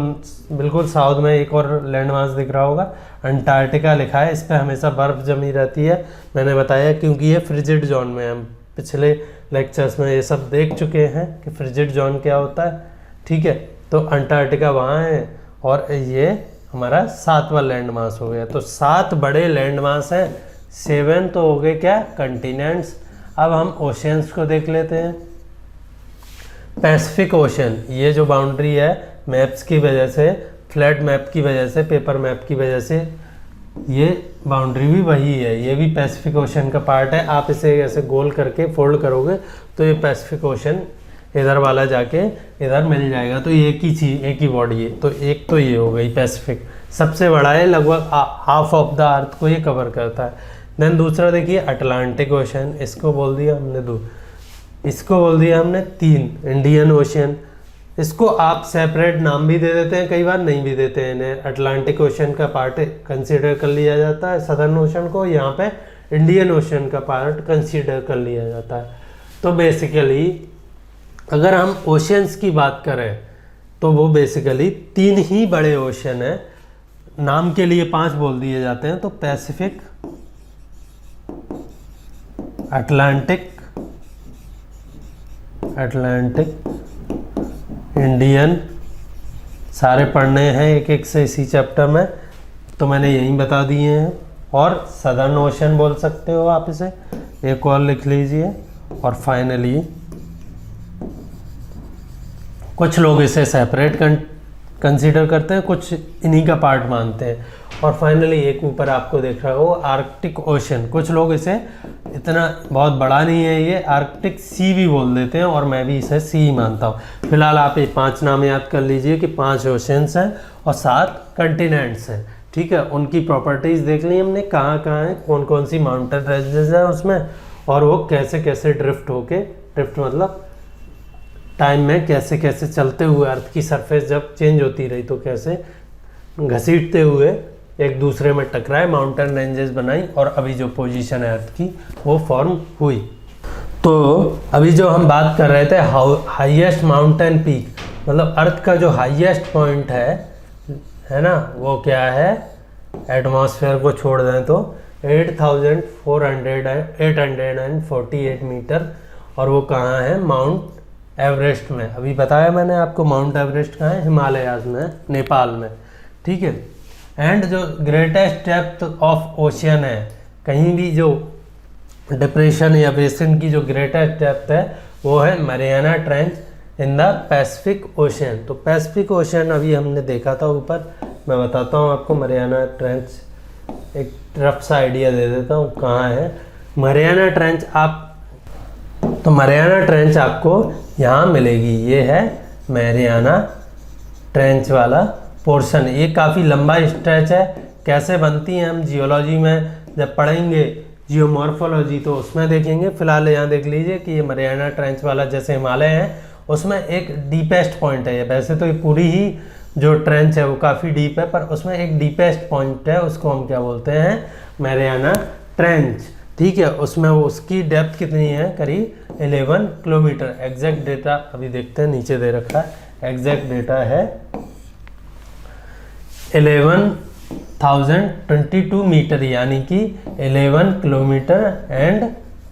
बिल्कुल साउथ में एक और लैंड मास दिख रहा होगा, अंटार्कटिका लिखा है। इस पर हमेशा बर्फ़ जमी रहती है, मैंने बताया क्योंकि ये फ्रिजिड जोन में है। हम पिछले लेक्चर्स में ये सब देख चुके हैं कि फ्रिजिड जोन क्या होता है, ठीक है। तो अंटार्कटिका वहाँ है और ये हमारा सातवां लैंड मास हो गया। तो 7 बड़े लैंड मास हैं, 7 तो हो गए क्या? कंटिनेंट्स। अब हम ओशियंस को देख लेते हैं। पैसिफिक ओशन, ये जो बाउंड्री है मैप्स की वजह से, फ्लैट मैप की वजह से, पेपर मैप की वजह से, ये बाउंड्री भी वही है, ये भी पैसिफिक ओशन का पार्ट है। आप इसे ऐसे गोल करके फोल्ड करोगे तो ये पैसिफिक ओशन इधर वाला जाके इधर मिल जाएगा। तो एक ही चीज़, एक ही बॉडी है। तो एक तो ये हो गई पैसिफिक, सबसे बड़ा है, लगभग हाफ ऑफ द अर्थ को ये कवर करता है। देन दूसरा देखिए अटलांटिक ओशन, इसको बोल दिया हमने 2, इसको बोल दिया हमने 3, इंडियन ओशन। इसको आप सेपरेट नाम भी दे देते हैं, कई बार नहीं भी देते हैं इन्हें। अटलांटिक ओशन का पार्ट कंसीडर कर लिया जाता है सदर्न ओशन को, यहाँ पे इंडियन ओशन का पार्ट कंसीडर कर लिया जाता है। तो बेसिकली अगर हम ओशियंस की बात करें तो वो बेसिकली 3 ही बड़े ओशन हैं, नाम के लिए 5 बोल दिए जाते हैं। तो पैसिफिक, अटलांटिक, इंडियन, सारे पढ़ने हैं एक एक से इसी चैप्टर में, तो मैंने यही बता दिए हैं। और सदर्न ओशन बोल सकते हो आप इसे, एक और लिख लीजिए। और फाइनली कुछ लोग इसे सेपरेट कंसीडर करते हैं, कुछ इन्हीं का पार्ट मानते हैं। और फाइनली एक ऊपर आपको देख रहा हो आर्कटिक ओशन, कुछ लोग इसे इतना बहुत बड़ा नहीं है, ये आर्कटिक सी भी बोल देते हैं और मैं भी इसे सी ही मानता हूँ। फिलहाल आप ये 5 नाम याद कर लीजिए कि 5 ओशंस हैं और 7 कंटिनेंट्स हैं। ठीक है, उनकी प्रॉपर्टीज़ देख ली हमने, कहाँ कहाँ हैं, कौन कौन सी माउंटेन रेंजेस हैं उसमें, और वो कैसे कैसे ड्रिफ्ट होके, ड्रिफ्ट मतलब टाइम में कैसे कैसे चलते हुए अर्थ की सरफेस जब चेंज होती रही तो कैसे घसीटते हुए एक दूसरे में टकराए, माउंटेन रेंजेस बनाई और अभी जो पोजीशन है अर्थ की वो फॉर्म हुई। तो अभी जो हम बात कर रहे थे हाईएस्ट माउंटेन पीक, मतलब अर्थ का जो हाईएस्ट पॉइंट है ना, वो क्या है, एटमॉस्फेयर को छोड़ दें तो 8,848 मीटर, और वो कहाँ है, माउंट एवरेस्ट में। अभी बताया मैंने आपको माउंट एवरेस्ट कहाँ है, हिमालयाज में, नेपाल में। ठीक है, एंड जो ग्रेटेस्ट डेप्थ ऑफ ओशियन है, कहीं भी जो डिप्रेशन या बेसिन की जो ग्रेटेस्ट डेप्थ है वो है Mariana trench in the Pacific ocean. तो पैसिफिक ओशियन अभी हमने देखा था ऊपर, मैं बताता हूँ आपको मरियाना ट्रेंच, एक रफ सा आइडिया दे देता हूँ कहाँ है मरियाना ट्रेंच। तो मरियाना ट्रेंच आपको यहाँ मिलेगी, ये है मरियाना ट्रेंच वाला पोर्शन। ये काफ़ी लंबा स्ट्रेच है, कैसे बनती हैं हम जियोलॉजी में जब पढ़ेंगे, जियोमॉर्फोलॉजी, तो उसमें देखेंगे। फिलहाल यहाँ देख लीजिए कि ये मरियाना ट्रेंच वाला जैसे हिमालय है उसमें एक डीपेस्ट पॉइंट है। ये वैसे तो ये पूरी ही जो ट्रेंच है वो काफ़ी डीप है, पर उसमें एक डीपेस्ट पॉइंट है, उसको हम क्या बोलते हैं, मरियाना ट्रेंच। ठीक है, उसमें वो उसकी डेप्थ कितनी है, करीब 11 किलोमीटर। एग्जैक्ट डेटा अभी देखते हैं, नीचे दे रखा है, एग्जैक्ट डेटा है 11,022 मीटर, यानी कि 11 किलोमीटर एंड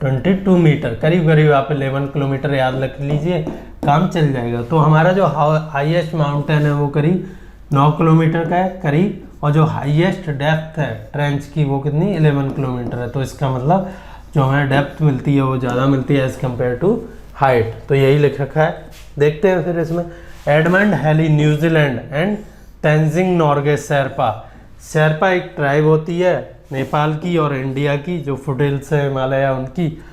22 मीटर, करीब करीब आप 11 किलोमीटर याद रख लीजिए, काम चल जाएगा। तो हमारा जो हाईएस्ट माउंटेन है वो करीब 9 किलोमीटर का है करीब, और जो हाईएस्ट डेप्थ है ट्रेंच की वो कितनी, 11 किलोमीटर है। तो इसका मतलब जो हमें डेप्थ मिलती है वो ज़्यादा मिलती है एज़ कम्पेयर टू हाइट। तो यही लिख रखा है, देखते हैं फिर इसमें। Edmund Hillary New Zealand and Tenzing Norgay Sherpa. Sherpa एक ट्राइब होती है नेपाल की और इंडिया की, जो फुटहिल्स है हिमालय उनकी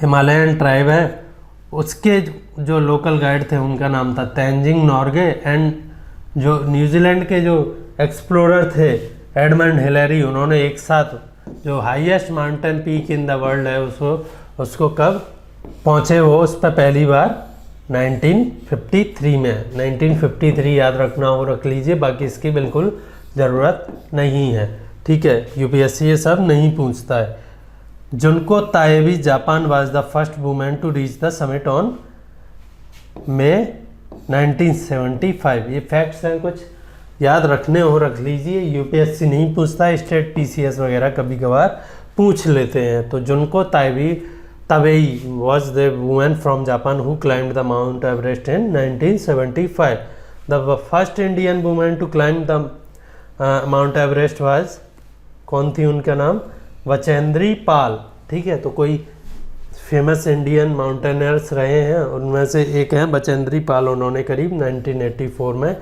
हिमालयन ट्राइब है। उसके जो लोकल गाइड थे उनका नाम था तेंजिंग नॉर्गे, एंड जो न्यूजीलैंड के जो एक्सप्लोरर थे एडमंड हिलेरी, उन्होंने एक साथ जो highest mountain peak in the world है उसको कब पहुँचे, वो उस पर पहली बार 1953 में। 1953 याद रखना हो रख लीजिए, बाकी इसकी बिल्कुल ज़रूरत नहीं है। ठीक है, यूपीएससी ये सब नहीं पूछता है। Junko Tabei Japan was the first women to reach the summit on May 1975। ये फैक्ट्स हैं, कुछ याद रखने हो रख लीजिए, यूपीएससी नहीं पूछता है, स्टेट टीसीएस वगैरह कभी कभार पूछ लेते हैं। तो जुनको Tabei was the woman from Japan who climbed the Mount Everest in 1975. The first Indian woman to climb the Mount Everest was, कौन थी उनका नाम, बचेंद्री पाल। ठीक है, तो कोई फेमस इंडियन माउंटेनर्स रहे हैं, उनमें से एक हैं बचेंद्री पाल। उन्होंने करीब 1984 में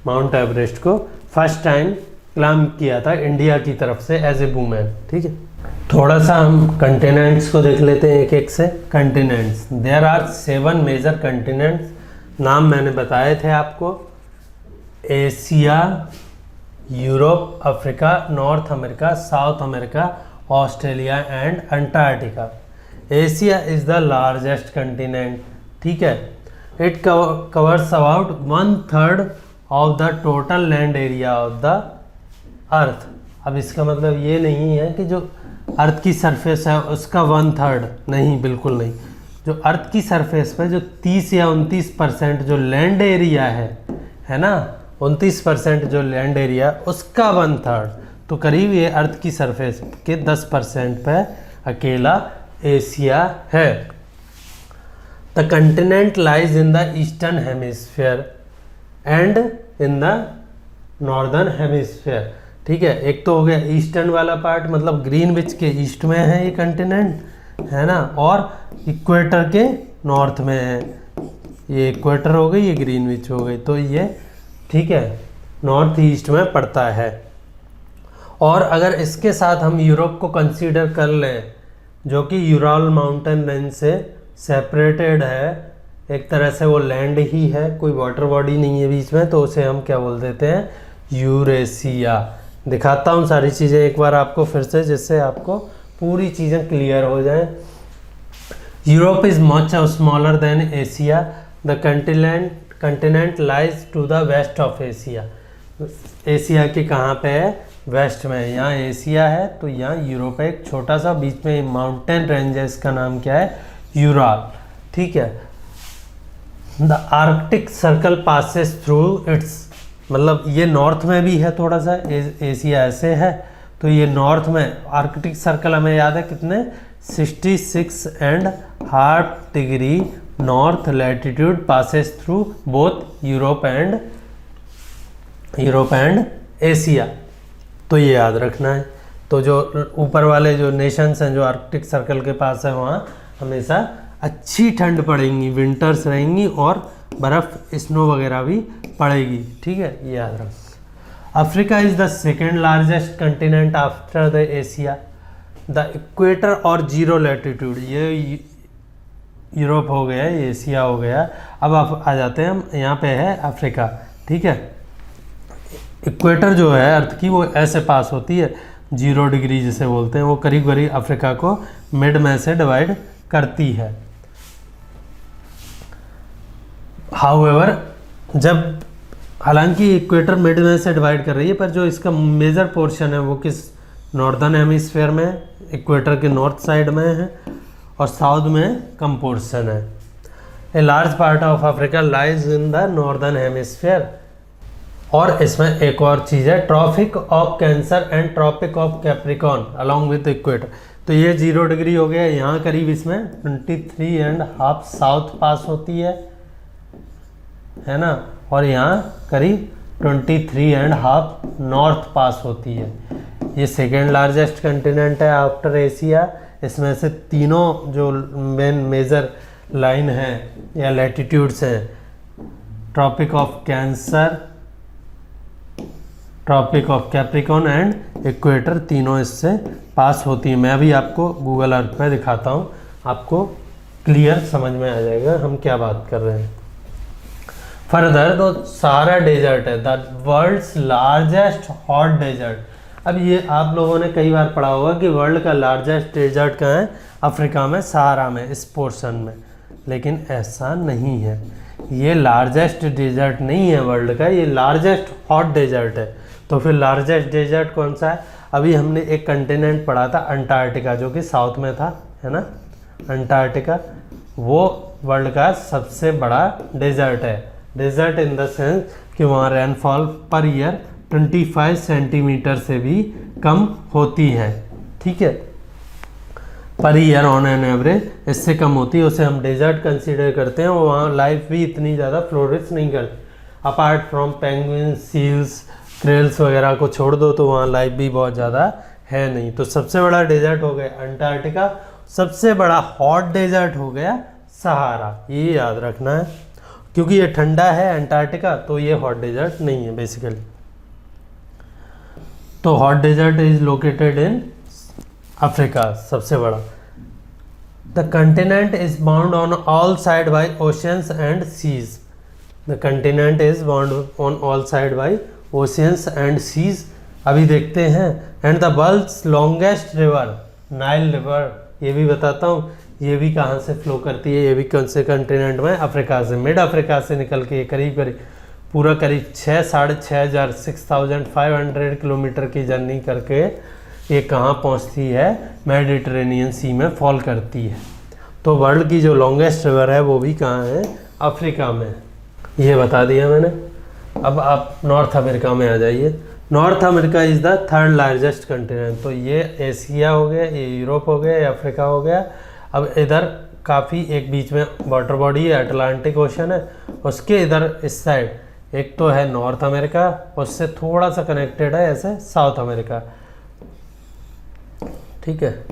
माउंट एवरेस्ट को फर्स्ट टाइम क्लाइंब किया था इंडिया की तरफ से एज ए वुमेन। ठीक है, थोड़ा सा हम कंटिनेंट्स को देख लेते हैं एक एक से। Continents, there are 7 major continents, नाम मैंने बताए थे आपको, Asia, Europe, Africa, North America, South America, Australia and Antarctica. Asia is the largest continent. ठीक है, it covers about 1/3 of the total land area of the earth. अब इसका मतलब ये नहीं है कि जो अर्थ की सरफेस है उसका 1/3, नहीं, बिल्कुल नहीं। जो अर्थ की सरफेस पे जो 30 या 29% जो लैंड एरिया है ना, 29% जो लैंड एरिया उसका 1/3, तो करीब ये अर्थ की सरफेस के 10% पे अकेला एशिया है। The continent lies in the eastern hemisphere and in the northern hemisphere. ठीक है, एक तो हो गया ईस्टर्न वाला पार्ट, मतलब ग्रीनविच के ईस्ट में है ये कंटिनेंट, है ना, और इक्वेटर के नॉर्थ में है। ये इक्वेटर हो गई, ये ग्रीनविच हो गई, तो ये ठीक है, नॉर्थ ईस्ट में पड़ता है। और अगर इसके साथ हम यूरोप को कंसीडर कर लें, जो कि यूराल माउंटेन रेंज से सेपरेटेड है, एक तरह से वो लैंड ही है, कोई वाटर बॉडी नहीं है बीच में, तो उसे हम क्या बोल देते हैं, यूरेशिया। दिखाता हूँ सारी चीज़ें एक बार आपको फिर से, जिससे आपको पूरी चीज़ें क्लियर हो जाएं। Europe is much smaller than Asia, the continent lies to the west of Asia. Asia के कहाँ पे है, वेस्ट में। यहाँ एशिया है तो यहाँ यूरोप है, एक छोटा सा बीच में माउंटेन रेंज है, इसका नाम क्या है, यूराल। ठीक है। The Arctic circle passes through it's, मतलब ये नॉर्थ में भी है थोड़ा सा, एशिया ऐसे है तो ये नॉर्थ में। आर्कटिक सर्कल हमें याद है कितने, 66.5 degree north latitude passes through both Europe and Asia. तो ये याद रखना है। तो जो ऊपर वाले जो नेशंस हैं जो आर्कटिक सर्कल के पास है, वहाँ हमेशा अच्छी ठंड पड़ेंगी, विंटर्स रहेंगी और बर्फ़ स्नो वगैरह भी पड़ेगी। ठीक है, ये याद रखना। Africa is the second largest continent after the Asia. The equator और जीरो लैटिट्यूड, ये यूरोप हो गया, ये एशिया हो गया। अब आप आ जाते हैं हम, यहाँ पे है अफ्रीका। ठीक है, इक्वेटर जो है अर्थ की, वो ऐसे पास होती है, 0 डिग्री जिसे बोलते हैं, वो करीब करीब अफ्रीका को मिड में से डिवाइड करती है। हाउएवर, जब हालांकि इक्वेटर मिड में से डिवाइड कर रही है, पर जो इसका मेजर पोर्शन है वो किस, नॉर्दर्न हेमिस्फीयर में है, इक्वेटर के नॉर्थ साइड में है, और साउथ में कम पोर्शन है। A large part of Africa lies in the northern hemisphere. और इसमें एक और चीज़ है, tropic of cancer and tropic of capricorn along with equator. तो ये 0 डिग्री हो गया, यहाँ करीब इसमें 23.5 साउथ पास होती है ना, और यहाँ करीब 23.5 नॉर्थ पास होती है। ये सेकेंड लार्जेस्ट कंटिनेंट है आफ्टर एशिया। इसमें से तीनों जो मेन मेजर लाइन है या लैटिट्यूड्स हैं, tropic of cancer, tropic of capricorn and equator, तीनों इससे पास होती है। मैं अभी आपको गूगल अर्थ पे दिखाता हूँ, आपको क्लियर समझ में आ जाएगा हम क्या बात कर रहे हैं। फर्दर तो सहारा डेजर्ट है, the world's largest hot desert. अब ये आप लोगों ने कई बार पढ़ा होगा कि वर्ल्ड का लार्जेस्ट डेजर्ट कहाँ है, अफ्रीका में, सहारा में, इस पोर्शन में। लेकिन ऐसा नहीं है, ये लार्जेस्ट डेजर्ट नहीं है वर्ल्ड का, ये लार्जेस्ट हॉट डेजर्ट है। तो फिर लार्जेस्ट डेजर्ट कौन सा है? अभी हमने एक कंटिनेंट पढ़ा था अंटार्कटिका, जो कि साउथ में था, है ना, अंटार्कटिका। वो वर्ल्ड का सबसे बड़ा डेजर्ट है। डेजर्ट इन द सेंस कि वहाँ रेनफॉल पर ईयर 25 सेंटीमीटर से भी कम होती है। ठीक है, per year on an average इससे कम होती है, उसे हम डेजर्ट कंसीडर करते हैं। और वहाँ लाइफ भी इतनी ज़्यादा फ्लोरिश नहीं करती। अपार्ट फ्रॉम पेंगुइन, सील्स, क्रेल्स वगैरह को छोड़ दो तो वहाँ लाइफ भी बहुत ज़्यादा है नहीं। तो सबसे बड़ा डेजर्ट हो गया अंटार्कटिका, सबसे बड़ा हॉट डेजर्ट हो गया सहारा। ये याद रखना है, क्योंकि ये ठंडा है अंटार्कटिका, तो ये हॉट डेजर्ट नहीं है बेसिकली। तो hot desert is located in Africa, सबसे बड़ा। The continent is bound on all side by oceans and seas. The continent is bound on all side by oceans and seas. अभी देखते हैं। And the world's longest river, Nile river, ये भी बताता हूँ, ये भी कहाँ से फ्लो करती है, ये भी कौन से कंटिनेंट में, अफ्रीका से, मिड अफ्रीका से निकल के करीब करीब पूरा करीब 6,500 6,500 किलोमीटर की जर्नी करके ये कहाँ पहुँचती है, मेडिटेरेनियन सी में फॉल करती है। तो वर्ल्ड की जो लॉन्गेस्ट रिवर है वो भी कहाँ है, अफ्रीका में। ये बता दिया मैंने। अब आप नॉर्थ अमेरिका में आ जाइए। North America is the third largest continent. तो ये एशिया हो गया, ये यूरोप हो गया, ये अफ्रीका हो गया। अब इधर काफ़ी एक बीच में वाटर बॉडी है, अटलांटिक ओशन है। उसके इधर इस साइड एक तो है नॉर्थ अमेरिका, उससे थोड़ा सा कनेक्टेड है ऐसे साउथ अमेरिका। ठीक है,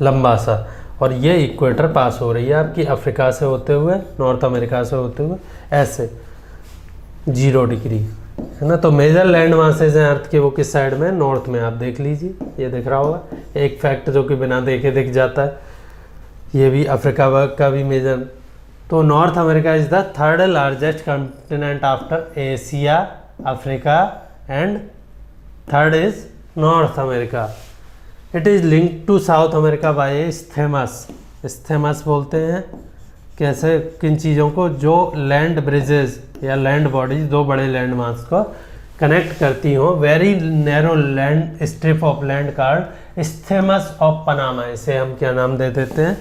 लंबा सा। और ये इक्वेटर पास हो रही है आपकी अफ्रीका से होते हुए, नॉर्थ अमेरिका से होते हुए ऐसे। 0 डिग्री, है ना। तो मेजर लैंड मासेज हैं अर्थ के, वो किस साइड में, नॉर्थ में। आप देख लीजिए, ये दिख रहा होगा एक फैक्ट जो कि बिना देखे दिख जाता है, ये भी अफ्रीका का भी मेजर। तो North America is the third largest continent after Asia, Africa and third is North America. It is link to South America by isthmus. Isthmus बोलते हैं कैसे, किन चीज़ों को, जो लैंड ब्रिजेस या लैंड बॉडीज, दो बड़े लैंड मास को कनेक्ट करती हो। Very narrow land strip of land called isthmus of Panama. इसे हम क्या नाम दे देते हैं,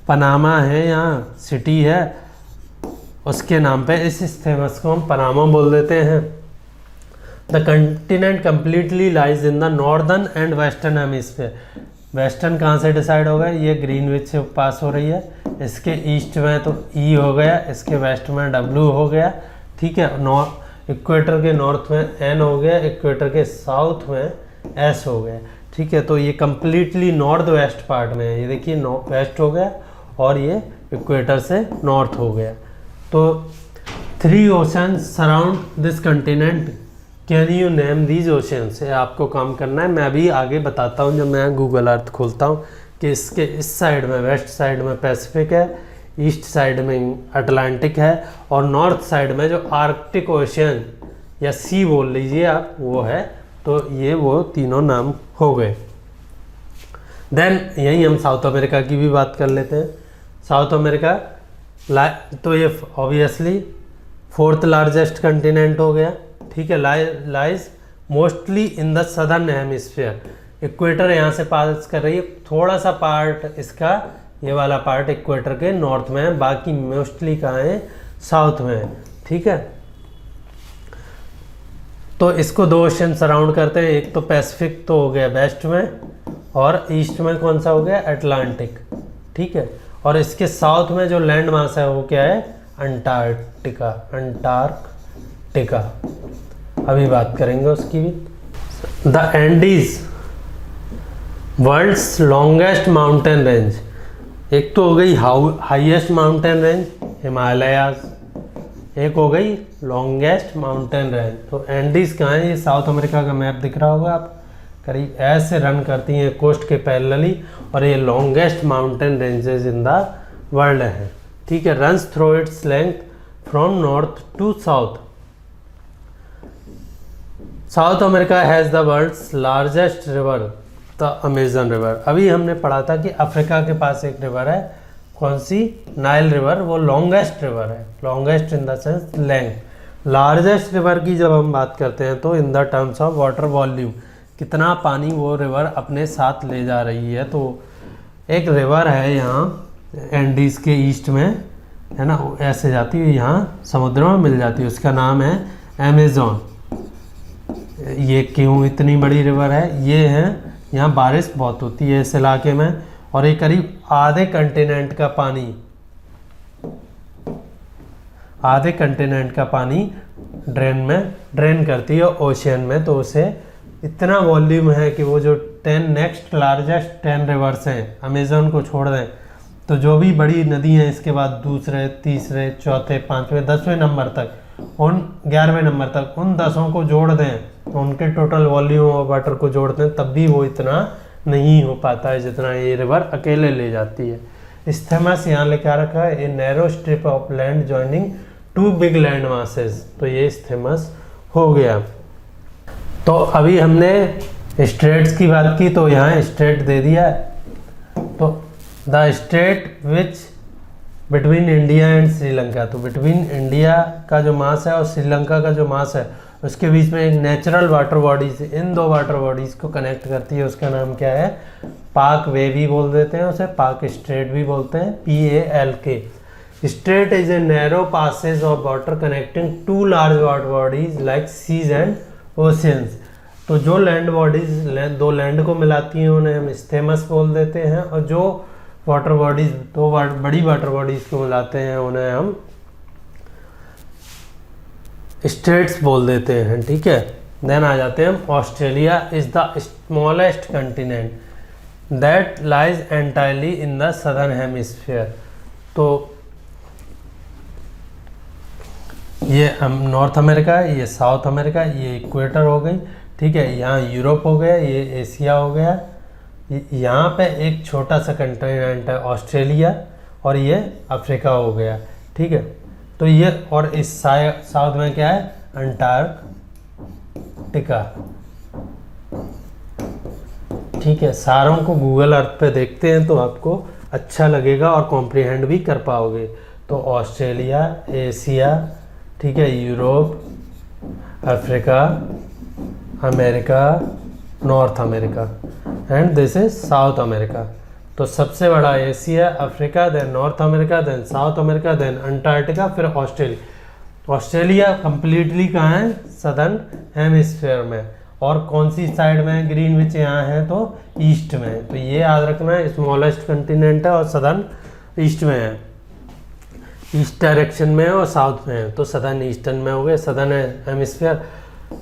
पनामा है, यहाँ सिटी है उसके नाम पे इस स्थेमस को हम पनामा बोल देते हैं। The continent completely lies in the northern and western hemisphere. Western कहाँ से डिसाइड होगा, ये ग्रीनविच से पास हो रही है, इसके ईस्ट में तो ई हो गया, इसके वेस्ट में डब्ल्यू हो गया, ठीक है। इक्वेटर के नॉर्थ में एन हो गया, इक्वेटर के साउथ में एस हो गया, ठीक है। तो ये कम्प्लीटली नॉर्थ वेस्ट पार्ट में है, ये देखिए वेस्ट हो गया और ये इक्वेटर से नॉर्थ हो गया। तो 3 ocean surround this continent, can you name these ocean से आपको काम करना है। मैं अभी आगे बताता हूँ जब मैं गूगल अर्थ खोलता हूँ कि इसके इस साइड में, वेस्ट साइड में पैसिफिक है, ईस्ट साइड में अटलांटिक है और नॉर्थ साइड में जो आर्कटिक ओशन या सी बोल लीजिए आप, वो है। तो ये वो तीनों नाम हो गए। देन यही हम साउथ अमेरिका की भी बात कर लेते हैं। साउथ अमेरिका तो ये ऑब्वियसली 4th लार्जेस्ट कंटिनेंट हो गया, ठीक है। Lies mostly in the southern hemisphere. Equator यहाँ से पास कर रही है, थोड़ा सा पार्ट इसका, ये वाला पार्ट इक्वेटर के नॉर्थ में है, बाकी मोस्टली कहाँ है, साउथ में है, ठीक है। तो इसको 2 ओशन सराउंड करते हैं, एक तो पैसिफिक तो हो गया वेस्ट में, और ईस्ट में कौन सा हो गया, अटलांटिक, ठीक है। और इसके साउथ में जो लैंड मास है वो क्या है, अंटार्कटिका। अंटार्कटिका अभी बात करेंगे उसकी भी। The Andes world's longest mountain range. एक तो हो गई हाईएस्ट माउंटेन रेंज हिमालयाज, एक हो गई लॉन्गेस्ट माउंटेन रेंज। तो एंडीज कहाँ है, ये साउथ अमेरिका का मैप दिख रहा होगा आप, करीब ऐसे रन करती हैं कोस्ट के पैरेलली, और ये longest mountain ranges in the world है, ठीक है। Runs through its length from north to south. South America has the world's largest river, the Amazon river. अभी हमने पढ़ा था कि अफ्रीका के पास एक रिवर है, कौन सी, नाइल रिवर, वो लॉन्गेस्ट रिवर है, longest in the sense length. Largest river की जब हम बात करते हैं तो in the terms of water volume, कितना पानी वो रिवर अपने साथ ले जा रही है। तो एक रिवर है यहाँ एंडीज़ के ईस्ट में, है ना, ऐसे जाती है, यहाँ समुद्र में मिल जाती है, उसका नाम है अमेज़न। ये क्यों इतनी बड़ी रिवर है, ये है यहाँ बारिश बहुत होती है इस इलाके में, और ये करीब आधे कंटिनेंट का पानी ड्रेन करती है ओशियन में। तो उसे इतना वॉल्यूम है कि वो जो 10 नेक्स्ट लार्जेस्ट 10 रिवर्स हैं, अमेज़न को छोड़ दें तो जो भी बड़ी नदी हैं इसके बाद दूसरे, तीसरे, चौथे, 5वें, 10वें नंबर तक, उन 11वें नंबर तक, उन 10 को जोड़ दें तो उनके टोटल वॉल्यूम ऑफ वाटर को जोड़ दें, तब भी वो इतना नहीं हो पाता है जितना ये रिवर अकेले ले जाती है। स्थेमस यहाँ लिखा रखा है, a narrow strip of land joining 2 big land masses. तो ये स्थेमस हो गया। तो अभी हमने स्ट्रेट्स की बात की, तो यहाँ स्ट्रेट दे दिया है। तो the straight which between India and Sri Lanka, तो बिटवीन इंडिया का जो मास है और श्रीलंका का जो मास है उसके बीच में एक नेचुरल वाटर बॉडीज, इन 2 वाटर बॉडीज़ को कनेक्ट करती है, उसका नाम क्या है, पाक वे भी बोल देते हैं उसे, पाक स्ट्रेट भी बोलते हैं, PALK। Strait is a narrow passage of water connecting 2 large water bodies like seas and oceans. तो जो लैंड बॉडीज 2 लैंड को मिलाती हैं उन्हें हम स्थेमस बोल देते हैं, और जो वाटर बॉडीज 2 बड़ी वाटर बॉडीज को मिलाते हैं उन्हें हम स्ट्रेट्स बोल देते हैं, ठीक है। देन आ जाते हैं हम, Australia is the smallest continent that lies entirely in the southern hemisphere. तो ये नॉर्थ अमेरिका है, ये साउथ अमेरिका, ये इक्वेटर हो गई, ठीक है। यहाँ यूरोप हो गया, ये एशिया हो गया। यहाँ पे एक छोटा सा कंटिनेंट है ऑस्ट्रेलिया, और ये अफ्रीका हो गया, ठीक है। तो ये, और इस साउथ में क्या है, अंटार्कटिका, ठीक है। सारों को गूगल अर्थ पे देखते हैं तो आपको अच्छा लगेगा और कॉम्प्रिहेंड भी कर पाओगे। तो ऑस्ट्रेलिया, एशिया, ठीक है, Europe, Africa, America, North America, and this is South America. तो सबसे बड़ा Asia, Africa, then North America, then South America, then Antarctica, फिर ऑस्ट्रेलिया। ऑस्ट्रेलिया कंप्लीटली कहाँ है, सदर्न हेमिस्फीयर में। और कौन सी साइड में है, ग्रीनविच यहाँ है तो ईस्ट में है। तो ये याद रखना है, स्मॉलेस्ट कंटिनेंट है और सदर्न ईस्ट में है, ईस्ट डायरेक्शन में है और साउथ में है। तो सदर्न ईस्टर्न में हो गए, southern hemisphere,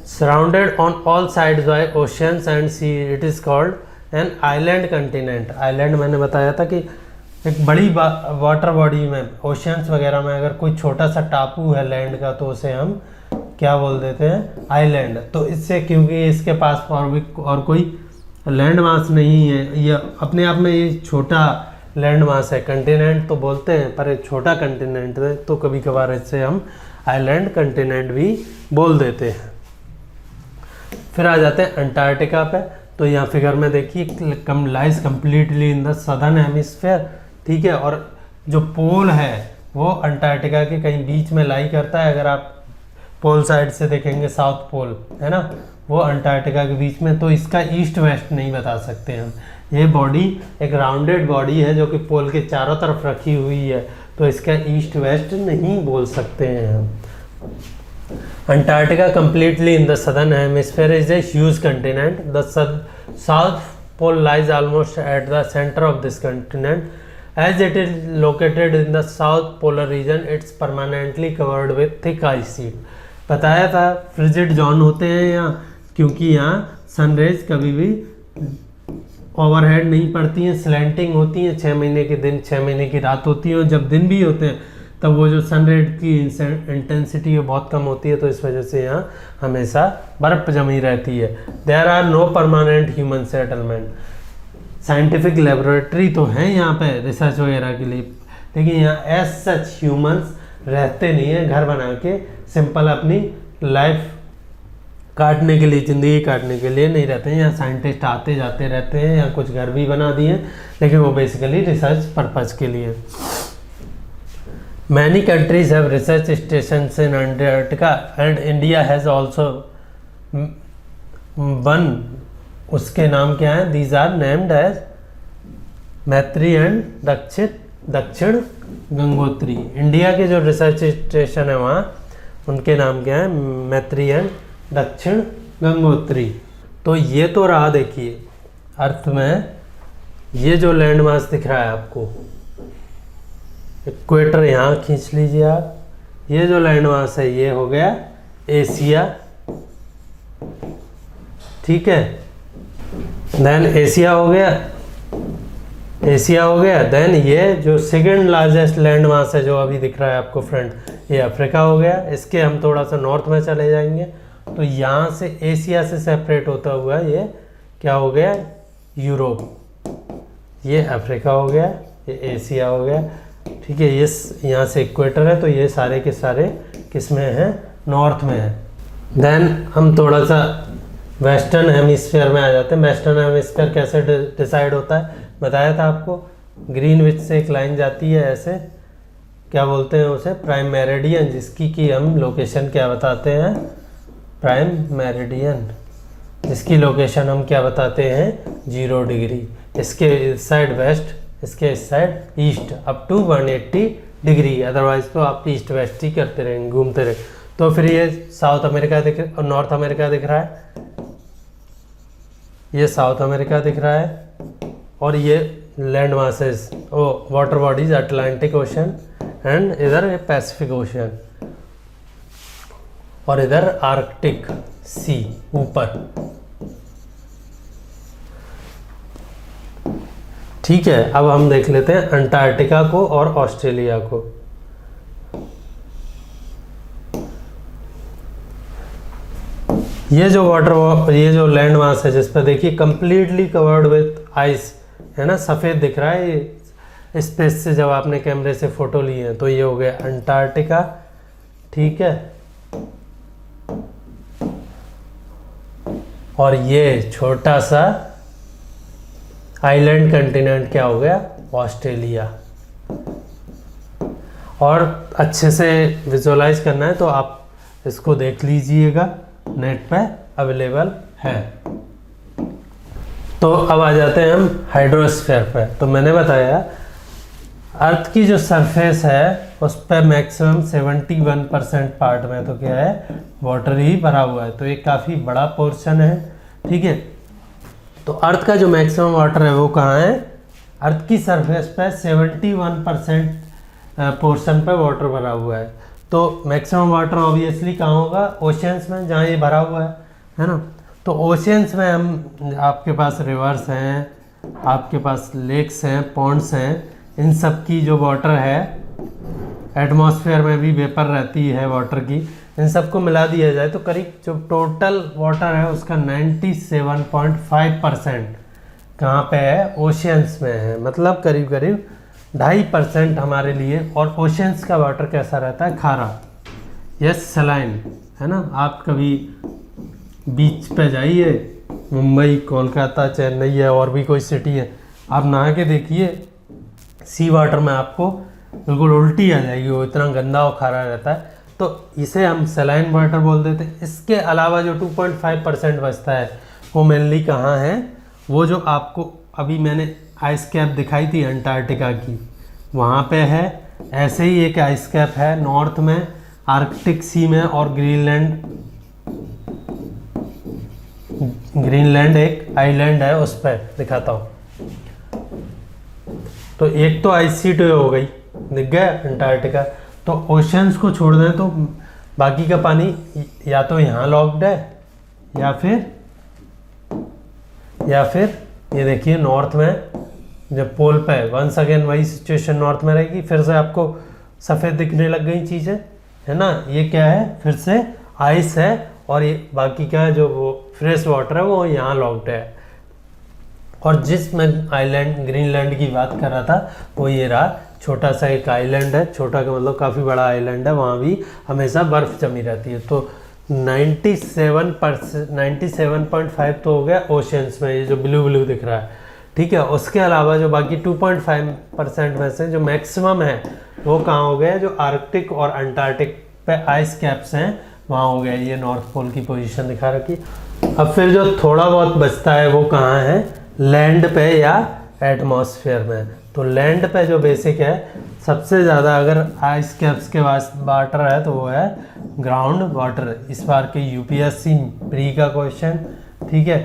surrounded on all sides by oceans and sea, it is called an island continent. Island मैंने बताया था कि एक बड़ी वाटर बॉडी में, ओशियंस वगैरह में अगर कोई छोटा सा टापू है लैंड का, तो उसे हम क्या बोल देते हैं, आइलैंड। तो इससे, क्योंकि इसके पास और कोई लैंड मास नहीं है, ये अपने आप में ये छोटा लैंड मास है, कंटिनेंट तो बोलते हैं पर एक छोटा कंटिनेंट है, तो कभी कभार इससे हम आइलैंड कंटिनेंट भी बोल देते हैं। फिर आ जाते हैं अंटार्कटिका पे। तो यहाँ फिगर में देखिए, lies completely in the southern hemisphere, ठीक है। और जो पोल है वो अंटार्कटिका के कहीं बीच में लाई करता है। अगर आप पोल साइड से देखेंगे, साउथ पोल है ना, वो अंटार्कटिका के बीच में। तो इसका ईस्ट वेस्ट नहीं बता सकते हम। ये बॉडी एक राउंडेड बॉडी है जो कि पोल के चारों तरफ रखी हुई है, तो इसका ईस्ट वेस्ट नहीं बोल सकते हैं हम। Antarctica completely in the southern hemisphere is a huge continent. The south pole lies almost at the center of this continent. As it is located in the south polar region, it's permanently covered with thick ice sheet. बताया था फ्रिजिड जोन होते हैं यहाँ, क्योंकि यहाँ सनरेज कभी भी ओवरहेड नहीं पड़ती हैं, स्लैंटिंग होती हैं। 6 महीने के दिन 6 महीने की रात होती है, और जब दिन भी होते हैं तब वो जो सनरेज की इंटेंसिटी है बहुत कम होती है। तो इस वजह से यहाँ हमेशा बर्फ जमी रहती है। There are no permanent human settlement. Scientific laboratory तो हैं यहाँ पे रिसर्च वगैरह के लिए, लेकिन यहाँ एज सच ह्यूमंस रहते नहीं हैं घर बना के, सिंपल अपनी लाइफ काटने के लिए, ज़िंदगी काटने के लिए नहीं रहते हैं। यहाँ साइंटिस्ट आते जाते रहते हैं, यहाँ कुछ घर भी बना दिए, लेकिन वो बेसिकली रिसर्च पर्पज़ के लिए। Many countries have research stations in Antarctica and India has also one. उसके नाम क्या है? These are named as मैत्री एंड दक्षिण गंगोत्री। इंडिया के जो रिसर्च स्टेशन है वहाँ, उनके नाम क्या है? मैत्री एंड दक्षिण गंगोत्री। तो ये तो रहा, देखिए अर्थ में ये जो लैंड मास दिख रहा है आपको, इक्वेटर यहाँ खींच लीजिए आप। ये जो लैंड मास है ये हो गया एशिया, ठीक है। देन एशिया हो गया, एशिया हो गया। देन ये जो सेकंड लार्जेस्ट लैंड मास है जो अभी दिख रहा है आपको फ्रंट, ये अफ्रीका हो गया। इसके हम थोड़ा सा नॉर्थ में चले जाएंगे तो यहाँ से एशिया से सेपरेट होता हुआ ये क्या हो गया? यूरोप। ये अफ्रीका हो गया, ये एशिया हो गया, ठीक है। ये यहाँ से इक्वेटर है, तो ये सारे के सारे किस में हैं? नॉर्थ में है। देन हम थोड़ा सा वेस्टर्न हेमिस्फीयर में आ जाते हैं। वेस्टर्न हेमिस्फीयर कैसे डिसाइड होता है बताया था आपको। ग्रीनविच से एक लाइन जाती है ऐसे, क्या बोलते हैं उसे? प्राइम मेरिडियन, जिसकी कि हम लोकेशन क्या बताते हैं? प्राइम मेरिडियन, जिसकी लोकेशन हम क्या बताते हैं? 0 डिग्री। इसके इस साइड वेस्ट, इसके इस side east, up to 180 degree. Otherwise तो आप ईस्ट वेस्ट ही करते रहेंगे, घूमते रहे। तो फिर ये साउथ अमेरिका दिख और नॉर्थ अमेरिका दिख रहा है, ये साउथ अमेरिका दिख रहा है, और ये land masses or water bodies Atlantic ocean, and इधर ये पैसिफिक ओशन, और इधर आर्कटिक सी ऊपर, ठीक है। अब हम देख लेते हैं अंटार्कटिका को और ऑस्ट्रेलिया को। ये जो लैंड मास है जिस पर देखिए कंप्लीटली कवर्ड विथ आइस है ना, सफ़ेद दिख रहा है ये स्पेस से जब आपने कैमरे से फ़ोटो लिए हैं। तो ये हो गया अंटार्कटिका, ठीक है। और ये छोटा सा आइलैंड कंटिनेंट क्या हो गया, ऑस्ट्रेलिया। और अच्छे से विजुअलाइज करना है तो आप इसको देख लीजिएगा, नेट पे अवेलेबल है। तो अब आ जाते हैं हम हाइड्रोस्फीयर पे। तो मैंने बताया अर्थ की जो सरफेस है उस पर मैक्सिमम 71% पार्ट में तो क्या है, वाटर ही भरा हुआ है। तो ये काफ़ी बड़ा पोर्शन है, ठीक है। तो अर्थ का जो मैक्सिमम वाटर है वो कहाँ है, अर्थ की सरफेस पे 71% पोर्शन पे वाटर भरा हुआ है। तो मैक्सिमम वाटर ऑब्वियसली कहाँ होगा, ओशियंस में, जहाँ ये भरा हुआ है ना। तो ओशियंस में हम, आपके पास रिवर्स हैं, आपके पास लेक्स हैं, पॉन्ड्स हैं, इन सब की जो वाटर है, एटमॉस्फेयर में भी वेपर रहती है वाटर की, इन सबको मिला दिया जाए तो करीब जो टोटल वाटर है उसका 97.5% कहाँ पे है, ओशियंस में है। मतलब करीब करीब 2.5% हमारे लिए। और ओशियंस का वाटर कैसा रहता है, खारा, यस, सलाइन, है ना। आप कभी बीच पे जाइए, मुंबई, कोलकाता, चेन्नई है और भी कोई सिटी है, आप नहा के देखिए, सी वाटर में आपको बिल्कुल उल्टी आ जाएगी, वो इतना गंदा और खारा रहता है। तो इसे हम सलाइन वाटर बोल देते हैं। इसके अलावा जो 2.5% बचता है वो मेनली कहाँ है, वो जो आपको अभी मैंने आइस कैप दिखाई थी अंटार्कटिका की, वहाँ पे है। ऐसे ही एक आइस कैप है नॉर्थ में, आर्कटिक सी में, और ग्रीनलैंड एक आइलैंड है, उस पर दिखाता हूँ। तो एक तो आइस शीट हो गई, दिख गया अंटार्कटिका। तो ओशंस को छोड़ दें तो बाकी का पानी या तो यहाँ लॉक्ड है या फिर ये देखिए नॉर्थ में, जब पोल पे, वंस अगेन वही सिचुएशन नॉर्थ में रहेगी। फिर से आपको सफ़ेद दिखने लग गई चीज़ें, है ना। ये क्या है, फिर से आइस है, और ये बाकी का जो वो फ्रेश वाटर है वो यहाँ लॉक्ड है। और जिस मैं आइलैंड ग्रीनलैंड की बात कर रहा था वो ये रहा, छोटा सा एक आइलैंड है, छोटा का मतलब काफ़ी बड़ा आइलैंड है, वहाँ भी हमेशा बर्फ़ जमी रहती है। तो 97.5 तो हो गया ओशियंस में, ये जो ब्लू ब्लू दिख रहा है, ठीक है। उसके अलावा जो बाकी 2.5% में से जो मैक्सिमम है वो कहाँ हो गया, जो आर्कटिक और अंटार्कटिक पे आइस कैप्स हैं वहाँ हो गया। ये नॉर्थ पोल की पोजीशन दिखा रखी। अब फिर जो थोड़ा बहुत बचता है वो कहाँ है, लैंड पे या एटमॉस्फेयर में। तो लैंड पे जो बेसिक है, सबसे ज़्यादा अगर आइस कैप्स के वाटर है तो वो है ग्राउंड वाटर। इस बार के यूपीएससी प्री का क्वेश्चन, ठीक है,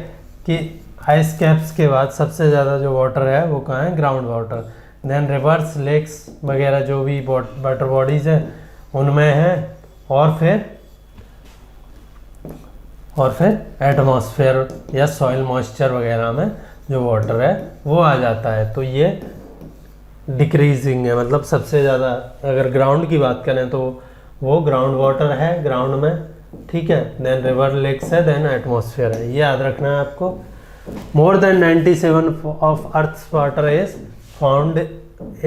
कि आइस कैप्स के बाद सबसे ज़्यादा जो वाटर है वो कहाँ है, ground water. Then rivers, lakes वगैरह जो भी वाटर बॉडीज़ हैं उनमें है, और फिर एटमॉस्फेयर या सॉइल मॉइस्चर वगैरह में जो वाटर है वो आ जाता है। तो ये डिक्रीजिंग है, मतलब सबसे ज़्यादा अगर ग्राउंड की बात करें तो वो ग्राउंड वाटर है ग्राउंड में, ठीक है। देन रिवर, लेक्स है, देन एटमॉस्फेयर है, ये याद रखना है आपको। More than 97 of earth's water is found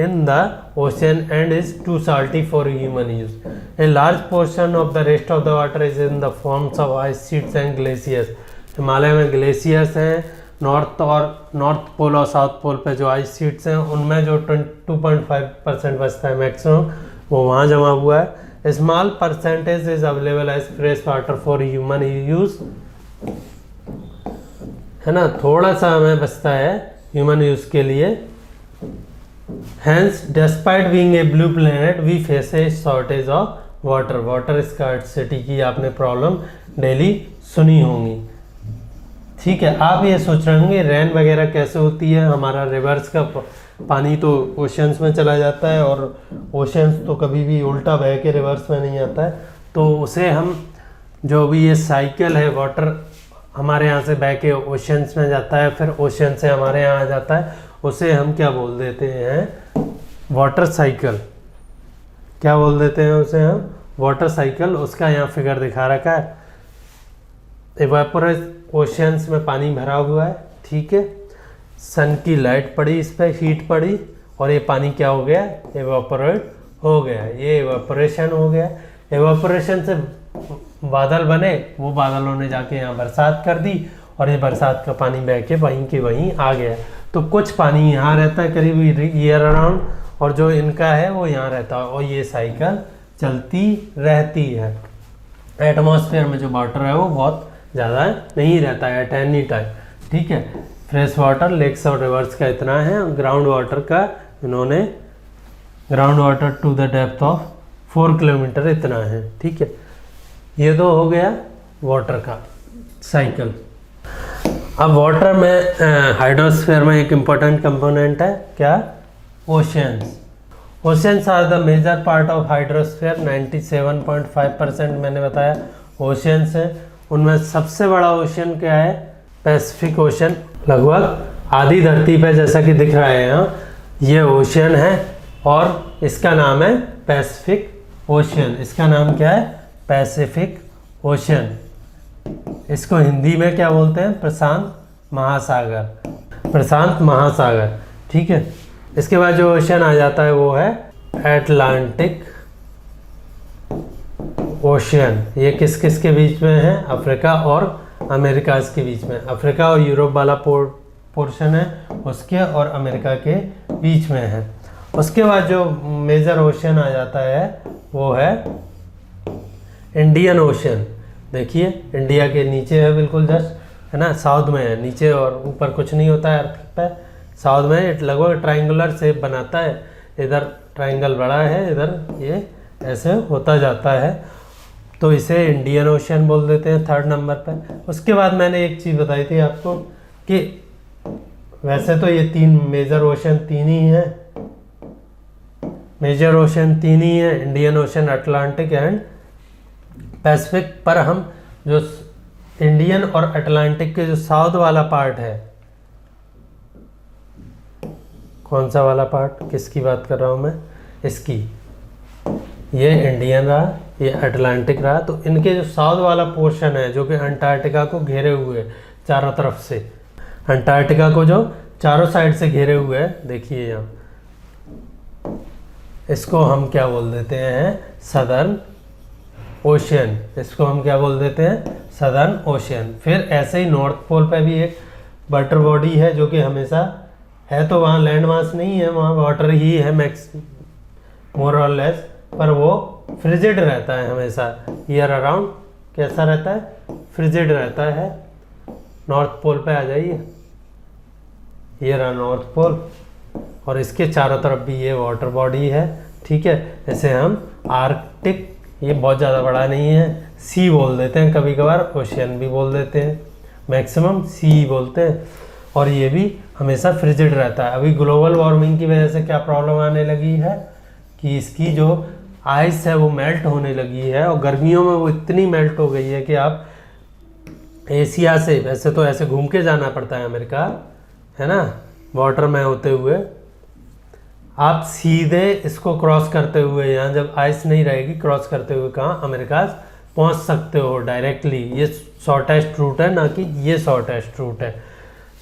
in the ocean and is too salty for human use. A large portion of the rest of the water is in the forms of ice sheets and glaciers. Himalaya में ग्लेशियर्स हैं, नॉर्थ पोल और साउथ पोल पे जो आइस शीट्स हैं उनमें जो 2.5% बचता है मैक्सिमम, वो वहाँ जमा हुआ है। Small percentage is available as fresh water for human use, है ना। थोड़ा सा हमें बचता है ह्यूमन यूज के लिए। Hence, despite being a blue planet, we face a shortage of water. Water scarcity की आपने प्रॉब्लम डेली सुनी होंगी, ठीक है। आप ये सोच रहे होंगे रेन वगैरह कैसे होती है, हमारा रिवर्स का पानी तो ओशंस में चला जाता है, और ओशंस तो कभी भी उल्टा बह के रिवर्स में नहीं आता है। तो उसे हम, जो भी ये साइकिल है, वाटर हमारे यहाँ से बह के ओशंस में जाता है, फिर ओशन से हमारे यहाँ आ जाता है, उसे हम क्या बोल देते हैं, वाटर साइकिल। क्या बोल देते हैं उसे हम, वाटर साइकिल। उसका यहाँ फिगर दिखा रखा है, इवेपोरेज ओशियंस में पानी भरा हुआ है, ठीक है। सन की लाइट पड़ी, इस पर हीट पड़ी और ये पानी क्या हो गया, इवेपोरेट हो गया। ये इवेपोरेशन हो गया। इवेपोरेशन से बादल बने, वो बादलों ने जाके यहाँ बरसात कर दी और ये बरसात का पानी बह के वहीं के वहीं आ गया। तो कुछ पानी यहाँ रहता है करीब ईयर अराउंड, और जो इनका है वो यहाँ रहता है, और ये साइकिल चलती रहती है। एटमॉस्फेयर में जो वाटर है वो बहुत ज़्यादा नहीं रहता है एट एनी टाइम, ठीक है। फ्रेश वाटर लेक्स और रिवर्स का इतना है, ग्राउंड वाटर का इन्होंने ground water to the depth of 4 kilometre इतना है, ठीक है। ये तो हो गया वाटर का साइकिल। अब वाटर में हाइड्रोस्फीयर में एक इम्पोर्टेंट कंपोनेंट है क्या, oceans. Oceans are the major part of hydrosphere. 97.5% मैंने बताया ओशियंस है। उनमें सबसे बड़ा ओशियन क्या है, पैसिफिक ओशन। लगभग आधी धरती पे जैसा कि दिख रहा है यहाँ, ये ओशियन है और इसका नाम है पैसिफिक ओशियन। इसका नाम क्या है, पैसिफिक ओशियन। इसको हिंदी में क्या बोलते हैं, प्रशांत महासागर। प्रशांत महासागर, ठीक है। इसके बाद जो ओशियन आ जाता है वो है अटलांटिक ओशियन। ये किस किस के बीच में है, अफ्रीका और अमेरिका के बीच में। अफ्रीका और यूरोप वाला पोर्शन है उसके, और अमेरिका के बीच में है। उसके बाद जो मेजर ओशियन आ जाता है वो है इंडियन ओशियन। देखिए इंडिया के नीचे है बिल्कुल जस्ट, है ना, साउथ में है, नीचे और ऊपर कुछ नहीं होता है अर्थ पे। साउथ में लगभग ट्रायंगुलर शेप बनाता है, इधर ट्रायंगल बड़ा है, इधर ये ऐसे होता जाता है, तो इसे इंडियन ओशियन बोल देते हैं 3rd नंबर पर। उसके बाद मैंने एक चीज़ बताई थी आपको कि वैसे तो ये 3 मेजर ओशियन 3 ही है, मेजर ओशियन 3 ही है, Indian ocean, Atlantic and Pacific. पर हम जो इंडियन और अटलांटिक के जो साउथ वाला पार्ट है, कौन सा वाला पार्ट, किसकी बात कर रहा हूँ मैं, इसकी, ये इंडियन रहा, ये अटलांटिक रहा। तो इनके जो साउथ वाला पोर्शन है जो कि अंटार्कटिका को घेरे हुए चारों तरफ से, अंटार्कटिका को जो चारों साइड से घेरे हुए है, देखिए यहाँ, इसको हम क्या बोल देते हैं, सदर्न ओशियन। इसको हम क्या बोल देते हैं, सदर्न ओशियन। फिर ऐसे ही नॉर्थ पोल पे भी एक वाटर बॉडी है जो कि हमेशा है, तो वहाँ लैंड मास नहीं है, वहाँ वाटर ही है मैक्स मोर और लेस, पर वो फ्रिजिड रहता है हमेशा ईयर अराउंड। कैसा रहता है, फ्रिजिड रहता है। नॉर्थ पोल पे आ जाइए, ये रहा नॉर्थ पोल, और इसके चारों तरफ भी ये वाटर बॉडी है, ठीक है। इसे हम आर्कटिक, ये बहुत ज़्यादा बड़ा नहीं है, सी बोल देते हैं, कभी कभार ओशियन भी बोल देते हैं, मैक्सिमम सी बोलते हैं। और ये भी हमेशा फ्रिजिड रहता है। अभी ग्लोबल वार्मिंग की वजह से क्या प्रॉब्लम आने लगी है कि इसकी जो आइस है वो मेल्ट होने लगी है, और गर्मियों में वो इतनी मेल्ट हो गई है कि आप एशिया से, वैसे तो ऐसे घूम के जाना पड़ता है अमेरिका, है ना, वाटर में होते हुए, आप सीधे इसको क्रॉस करते हुए, यहाँ जब आइस नहीं रहेगी, क्रॉस करते हुए कहाँ, अमेरिका पहुँच सकते हो डायरेक्टली। ये शॉर्टेस्ट रूट है, ना कि ये शॉर्टेस्ट रूट है।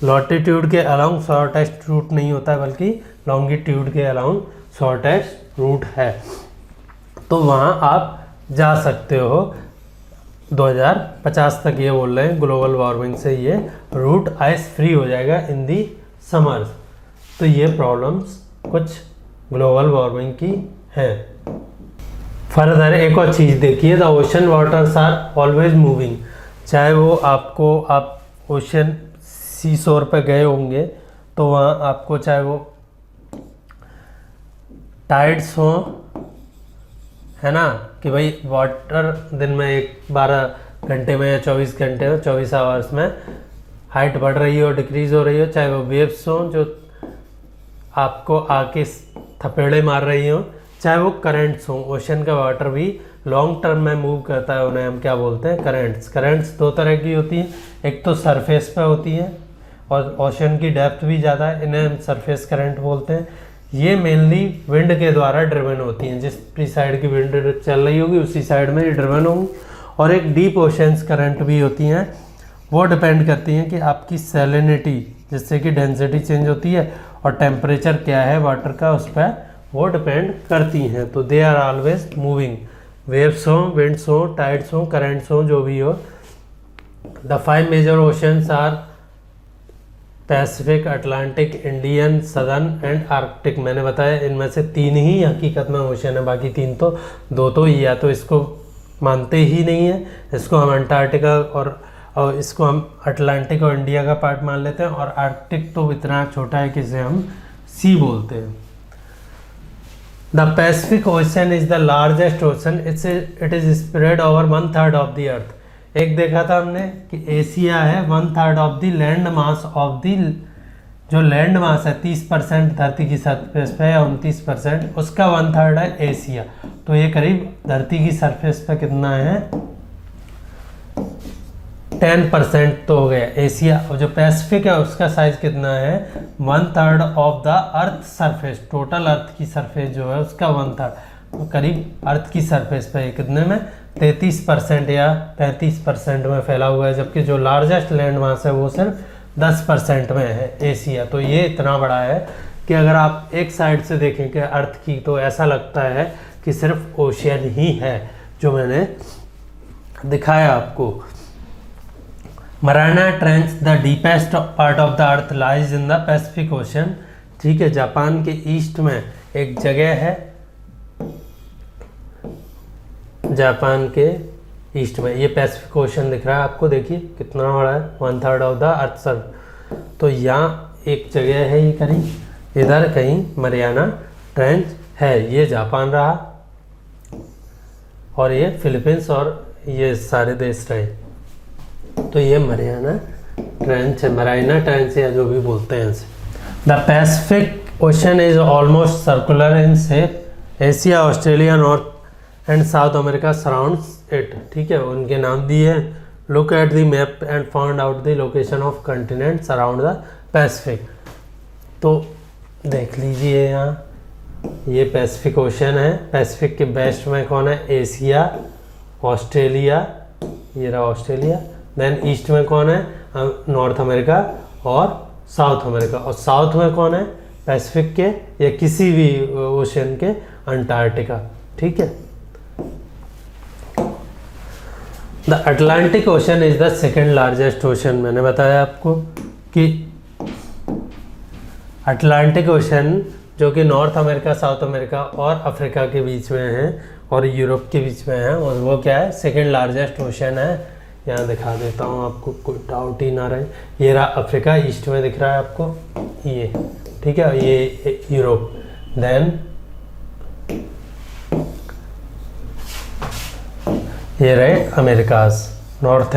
लॉटिट्यूड के अलाउंग शॉर्टेस्ट रूट नहीं होता है, बल्कि लॉन्गिट्यूड के अलाउंग शॉर्टेस्ट रूट है, तो वहाँ आप जा सकते हो। 2050 तक ये बोल रहे हैं ग्लोबल वार्मिंग से ये रूट आइस फ्री हो जाएगा इन दी समर्स। तो ये प्रॉब्लम्स कुछ ग्लोबल वार्मिंग की है। फर्दर एक और चीज़ देखिए, the ocean waters are always moving. चाहे वो आपको, आप ओशन सी शोर पर गए होंगे तो वहाँ आपको चाहे वो टाइड्स हो, है ना, कि भाई वाटर दिन में 12 घंटे में या 24 घंटे में, 24 आवर्स में हाइट बढ़ रही हो, डिक्रीज हो रही हो, चाहे वो वेव्स हो जो आपको आके थपेड़े मार रही हो, चाहे वो करंट्स हो। ओशन का वाटर भी लॉन्ग टर्म में मूव करता है, उन्हें हम क्या बोलते हैं, करंट्स। करंट्स 2 तरह की होती हैं, एक तो सरफेस पे होती है और ओशन की डेप्थ भी ज़्यादा है, इन्हें हम सरफेस करंट बोलते हैं। ये मेनली विंड के द्वारा ड्रिवन होती हैं, जिस साइड की विंड चल रही होगी उसी साइड में ये ड्रिवन होंगी, और एक डीप ओशंस करंट भी होती हैं, वो डिपेंड करती हैं कि आपकी सैलिनिटी, जिससे कि डेंसिटी चेंज होती है, और टेम्परेचर क्या है वाटर का, उस पर वो डिपेंड करती हैं। तो they are always moving, waves हो, विंड्स हो, टाइड्स हो, करंट्स हो, जो भी हो। The 5 major oceans are Pacific, Atlantic, Indian, southern and Arctic. मैंने बताया इनमें से 3 ही हकीकत में ओशन है, बाकी 3 तो 2 तो या तो इसको मानते ही नहीं है, इसको हम अंटार्कटिका और इसको हम अटलांटिक और इंडिया का पार्ट मान लेते हैं, और आर्कटिक तो इतना छोटा है कि इसे हम सी बोलते हैं। The Pacific ocean is the largest ocean, it is spread over 1/3 of the अर्थ। एक देखा था हमने कि एशिया है 1/3 of the land mass of the, जो लैंड मास है 30% धरती की सरफेस पे है, 29%, उसका 1/3 है एशिया। तो ये करीब धरती की सरफेस पे कितना है, 10% तो हो गया एशिया। और जो पैसिफिक है उसका साइज कितना है, 1/3 of the earth surface. Total earth की सरफेस जो है उसका 1/3, तो करीब अर्थ की सरफेस पे कितने में, 33% या 35% में फैला हुआ है, जबकि जो लार्जेस्ट लैंड मास है वो सिर्फ 10% में है, एशिया। तो ये इतना बड़ा है कि अगर आप एक साइड से देखें कि अर्थ की, तो ऐसा लगता है कि सिर्फ ओशियन ही है, जो मैंने दिखाया आपको। Mariana trench, the deepest part of the earth lies in the Pacific Ocean. ठीक है, जापान के ईस्ट में एक जगह है, जापान के ईस्ट में, ये पैसिफिक ओशन दिख रहा है आपको, देखिए कितना बड़ा है, 1/3 ऑफ द अर्थ सर्फ। तो यहाँ एक जगह है, ये कहीं इधर कहीं मरियाना ट्रेंच है, ये जापान रहा, और ये फिलीपींस और ये सारे देश रहे। तो ये मरियाना ट्रेंच है, मराइना ट्रेंच या जो भी बोलते हैं इसे। The Pacific ocean is almost circular in shape, Asia, Australia, north and south America surrounds it. ठीक है, उनके नाम दिए हैं। Look at the map and found out the location of continents around the Pacific. तो देख लीजिए यहाँ, ये पैसिफिक ओशन है। पैसिफिक के वेस्ट में कौन है, एशिया, ऑस्ट्रेलिया, ये रहा ऑस्ट्रेलिया। देन ईस्ट में कौन है, नॉर्थ अमेरिका और साउथ अमेरिका। और साउथ में कौन है, पैसिफिक के या किसी भी ओशन के अंटार्कटिका। ठीक है। The Atlantic ocean is the second largest ocean. मैंने बताया आपको कि अटलांटिक ओशन जो कि नॉर्थ अमेरिका, साउथ अमेरिका और अफ्रीका के बीच में है और यूरोप के बीच में है, और वो क्या है, सेकेंड लार्जेस्ट ओशन है। यहाँ दिखा देता हूँ आपको, कोई डाउट ही ना रहे। ये रहा अफ्रीका, ईस्ट में दिख रहा है आपको ये, ठीक है, ये यूरोप। देन ये रहे अमेरिकाज, नॉर्थ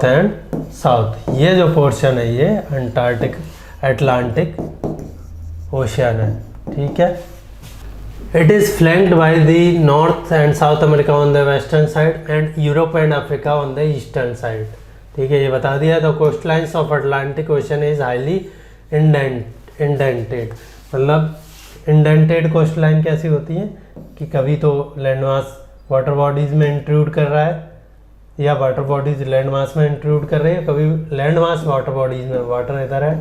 एंड साउथ। ये जो पोर्शन है ये अटलांटिक ओशियन है। ठीक है। It is flanked by the north and south America on the western side and Europe and Africa on the eastern side. ठीक है, ये बता दिया। The coast lines of Atlantic ocean is highly indented. मतलब इंडेंटेड कोस्ट लाइन कैसी होती है कि कभी तो लैंडमास वाटर बॉडीज़ में इंक्लूड कर रहा है, या वाटर बॉडीज लैंड मास में इंक्लूड कर रही है, कभी लैंड मास वाटर बॉडीज में। वाटर इधर है,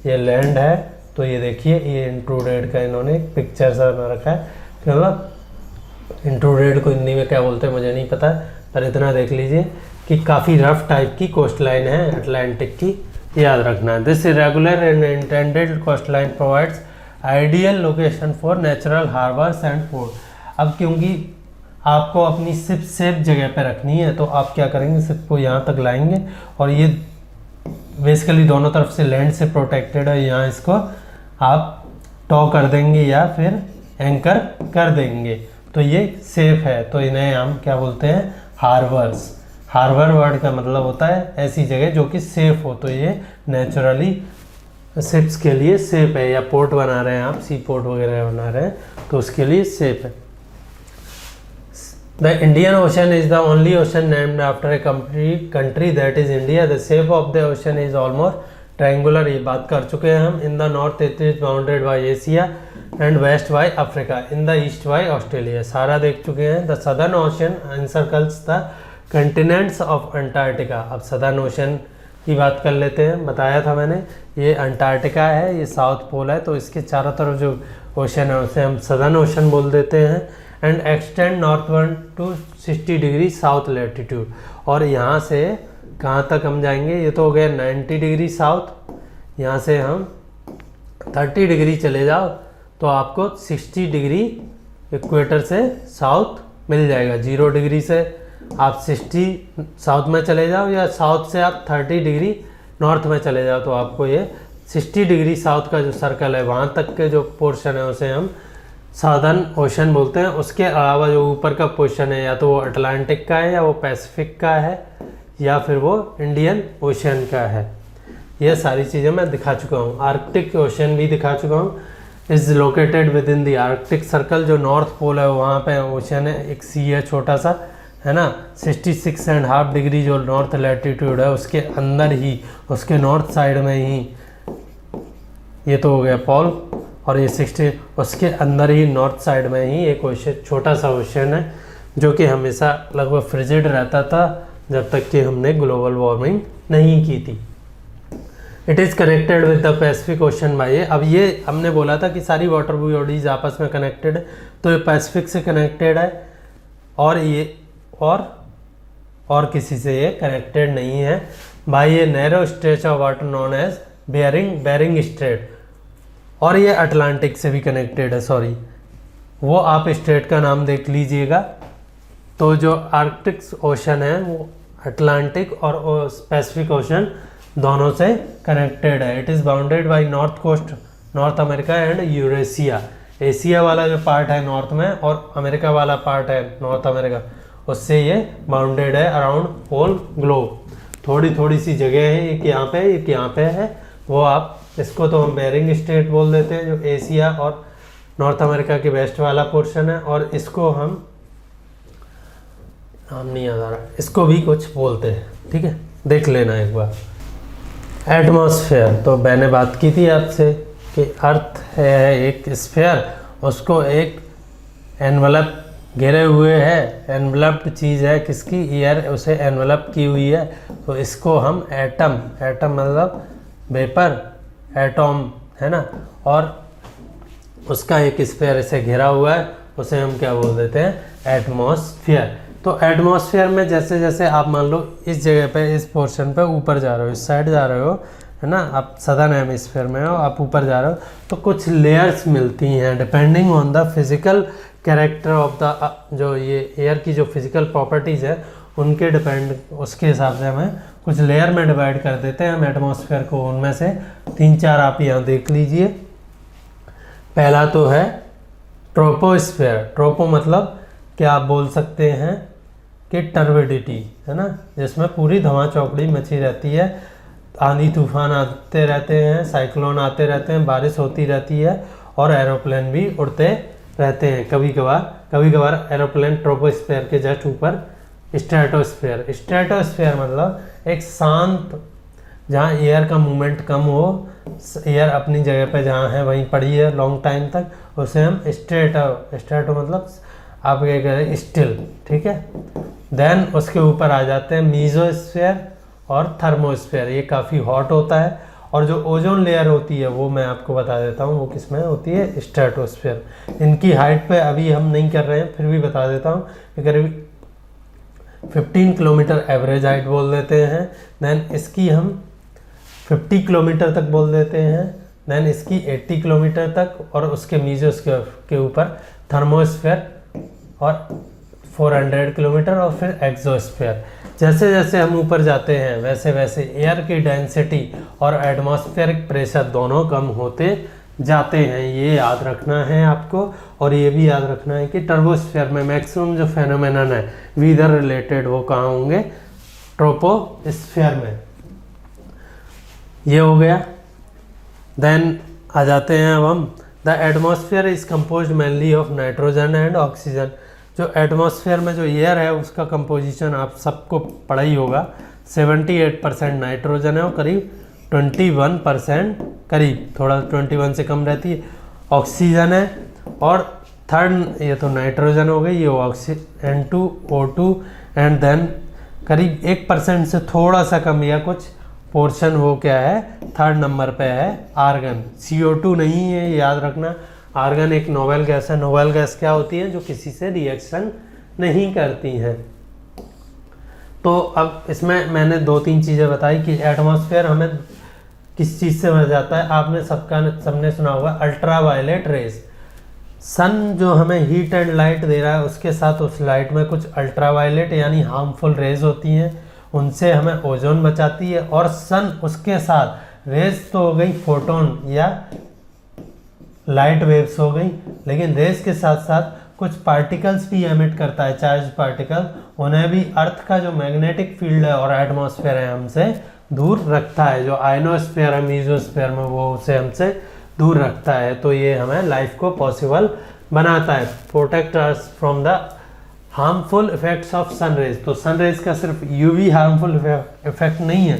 ये लैंड है, तो ये देखिए ये इंक्लूडेड का इन्होंने पिक्चर सा बना रखा है। मतलब इंक्लूडेड को हिंदी में क्या बोलते हैं मुझे नहीं पता, पर इतना देख लीजिए कि काफ़ी रफ टाइप की कोस्ट लाइन है अटलांटिक की, याद रखना है। This irregular and intended coast line provides ideal location for natural harbours and port. अब क्योंकि आपको अपनी शिप सेफ जगह पे रखनी है, तो आप क्या करेंगे, शिप को यहाँ तक लाएंगे, और ये बेसिकली दोनों तरफ से लैंड से प्रोटेक्टेड है। यहाँ इसको आप टॉ कर देंगे या फिर एंकर कर देंगे, तो ये सेफ है। तो इन्हें हम क्या बोलते हैं, हार्बर्स। हार्बर वर्ड का मतलब होता है ऐसी जगह जो कि सेफ हो। तो ये नेचुरली शिप्स के लिए सेफ है, या पोर्ट बना रहे हैं आप, सी पोर्ट वगैरह बना रहे हैं, तो उसके लिए सेफ है। The Indian Ocean is the only ocean named after a country that is India. The shape of the ocean is almost triangular. ये बात कर चुके हैं हम। In the north it is bounded by Asia, and west by Africa, in the east by Australia. सारा देख चुके हैं। The Southern Ocean encircles the continents of Antarctica. अब सदर्न ओशन की बात कर लेते हैं। बताया था मैंने, ये अंटार्कटिका है, ये साउथ पोल है, तो इसके चारों तरफ जो ओशन है उसे हम सदर्न ओशन बोल देते हैं। And extend northward to 60 degree south latitude. और यहाँ से कहाँ तक हम जाएंगे, ये तो हो गया 90 डिग्री साउथ, यहाँ से हम 30 डिग्री चले जाओ तो आपको 60 डिग्री इक्वेटर से साउथ मिल जाएगा। 0 डिग्री से आप 60 साउथ में चले जाओ या साउथ से आप 30 डिग्री नॉर्थ में चले जाओ तो आपको ये 60 डिग्री साउथ का जो सर्कल है वहाँ तक के जो पोर्शन है उसे हम साउदर्न ओशन बोलते हैं। उसके अलावा जो ऊपर का पोर्शन है या तो वो अटलांटिक का है या वो पैसिफिक का है या फिर वो इंडियन ओशन का है। ये सारी चीज़ें मैं दिखा चुका हूँ। आर्कटिक ओशन भी दिखा चुका हूँ। Is located with in the Arctic circle. जो नॉर्थ पोल है वहाँ पे ओशन है, एक सी है छोटा सा, है ना। 66.5 डिग्री जो नॉर्थ लैटिट्यूड है उसके अंदर ही, उसके नॉर्थ साइड में ही, ये तो हो गया पोल, और ये 60 उसके अंदर ही नॉर्थ साइड में ही एक ओशन, छोटा सा ओशन है जो कि हमेशा लगभग फ्रिजिड रहता था जब तक कि हमने ग्लोबल वार्मिंग नहीं की थी। It is connected with the Pacific ocean by. अब ये हमने बोला था कि सारी वाटर बॉडीज आपस में कनेक्टेड है, तो ये पैसिफिक से कनेक्टेड है और ये और किसी से ये कनेक्टेड नहीं है बाय ये narrow stretch of water known as Bering strait. और ये अटलांटिक से भी कनेक्टेड है, सॉरी, वो आप स्ट्रेट का नाम देख लीजिएगा। तो जो आर्कटिक ओशन है वो अटलांटिक और पैसिफिक ओशन दोनों से कनेक्टेड है। It is bounded by north coast North America and Eurasia. Asia वाला जो पार्ट है नॉर्थ में और अमेरिका वाला पार्ट है नॉर्थ अमेरिका, उससे ये बाउंडेड है अराउंड होल ग्लोब। थोड़ी सी जगह है, एक यहाँ पे एक यहाँ पे है, वो आप इसको तो हम बेरिंग स्ट्रेट बोल देते हैं जो एशिया और नॉर्थ अमेरिका के वेस्ट वाला पोर्शन है, और इसको हम नाम नहीं याद आ रहा, इसको भी कुछ बोलते हैं, ठीक है, देख लेना एक बार। एटमॉस्फेयर, तो मैंने बात की थी आपसे कि अर्थ है एक स्फीयर, उसको एक एनवलप घेरे हुए है, एनवलप्ड चीज़ है किसकी, एयर उसे एनवलप की हुई है, तो इसको हम एटम मतलब वेपर, एटॉम है ना, और उसका एक स्फीयर इसे घिरा हुआ है, उसे हम क्या बोल देते हैं, एटमॉस्फेयर। तो एटमॉस्फेयर में जैसे जैसे आप मान लो इस जगह पे, इस पोर्शन पे ऊपर जा रहे हो, इस साइड जा रहे हो, है ना, आप सदर्न हेमिस्फीयर में हो, आप ऊपर जा रहे हो, तो कुछ लेयर्स मिलती हैं depending on the physical character of the, जो ये एयर की जो फिजिकल प्रॉपर्टीज़ है उनके डिपेंड, उसके हिसाब से हमें कुछ लेयर में डिवाइड कर देते हैं हम एटमॉस्फेयर को। उनमें से 3-4 आप यहाँ देख लीजिए। पहला तो है ट्रोपोस्फेयर। ट्रोपो मतलब क्या आप बोल सकते हैं कि टर्बिडिटी, है ना, जिसमें पूरी धुआं चौकड़ी मची रहती है, आंधी तूफान आते रहते हैं, साइक्लोन आते रहते हैं, बारिश होती रहती है और एरोप्लेन भी उड़ते रहते हैं कभी कभार एरोप्लेन ट्रोपोस्फेयर के जस्ट ऊपर। स्ट्रेटोस्फेयर मतलब एक शांत, जहाँ एयर का मूवमेंट कम हो, एयर अपनी जगह पे जहाँ है वहीं पड़ी है लॉन्ग टाइम तक, उसे हम स्ट्रेटो मतलब आप क्या करें, स्टिल, ठीक है। देन उसके ऊपर आ जाते हैं मीजोस्फेयर और थर्मोस्फेयर। ये काफ़ी हॉट होता है, और जो ओजोन लेयर होती है वो मैं आपको बता देता हूँ वो किस में होती है, स्ट्रेटोस्फेयर। इनकी हाइट पे अभी हम नहीं कर रहे हैं, फिर भी बता देता हूँ कि करीब 15 किलोमीटर एवरेज हाइट बोल देते हैं। देन इसकी हम 50 किलोमीटर तक बोल देते हैं। देन इसकी 80 किलोमीटर तक, और उसके मीजोस्फेयर के ऊपर थर्मोस्फेयर और 400 किलोमीटर, और फिर एक्सोस्फेयर। जैसे जैसे हम ऊपर जाते हैं वैसे वैसे एयर की डेंसिटी और एटमॉस्फेरिक प्रेशर दोनों कम होते जाते हैं, ये याद रखना है आपको। और ये भी याद रखना है कि टर्बोस्फेयर में मैक्सिमम जो फेनोमेनन है वीदर रिलेटेड वो कहाँ होंगे, ट्रोपोस्फेयर में। ये हो गया। देन आ जाते हैं अब हम, the atmosphere is composed mainly of nitrogen and oxygen. जो एटमॉस्फेयर में जो एयर है उसका कंपोजिशन आप सबको पढ़ा ही होगा। 78% नाइट्रोजन है और करीब 21% करीब, थोड़ा 21 से कम रहती है, ऑक्सीजन है, और थर्ड ये तो नाइट्रोजन हो गई, ये ऑक्सीजन N2O2, एंड देन करीब 1% से थोड़ा सा कम या कुछ पोर्शन वो क्या है थर्ड नंबर पे है आर्गन। CO2 नहीं है, याद रखना। आर्गन एक नोबेल गैस है। नोबेल गैस क्या होती है? जो किसी से रिएक्शन नहीं करती हैं। तो अब इसमें मैंने 2-3 चीज़ें बताई कि एटमॉस्फेयर हमें किस चीज़ से बच जाता है। आपने सबने सुना होगा अल्ट्रा वायलेट रेज। सन जो हमें हीट एंड लाइट दे रहा है, उसके साथ उस लाइट में कुछ अल्ट्रा वायलेट यानी हार्मफुल रेज होती हैं, उनसे हमें ओजोन बचाती है। और सन उसके साथ रेज तो हो गई फोटोन या लाइट वेव्स हो गई, लेकिन रेज के साथ साथ कुछ पार्टिकल्स भी एमिट करता है, चार्ज पार्टिकल। उन्हें भी अर्थ का जो मैग्नेटिक फील्ड है और एटमॉस्फेयर है हमसे दूर रखता है। जो आयनोस्फेयर है मीजोस्फेयर में, वो उसे हमसे दूर रखता है। तो ये हमें लाइफ को पॉसिबल बनाता है। Protect us from the harmful effects of sun rays. तो सन रेज का सिर्फ यूवी हार्मफुल इफेक्ट नहीं है,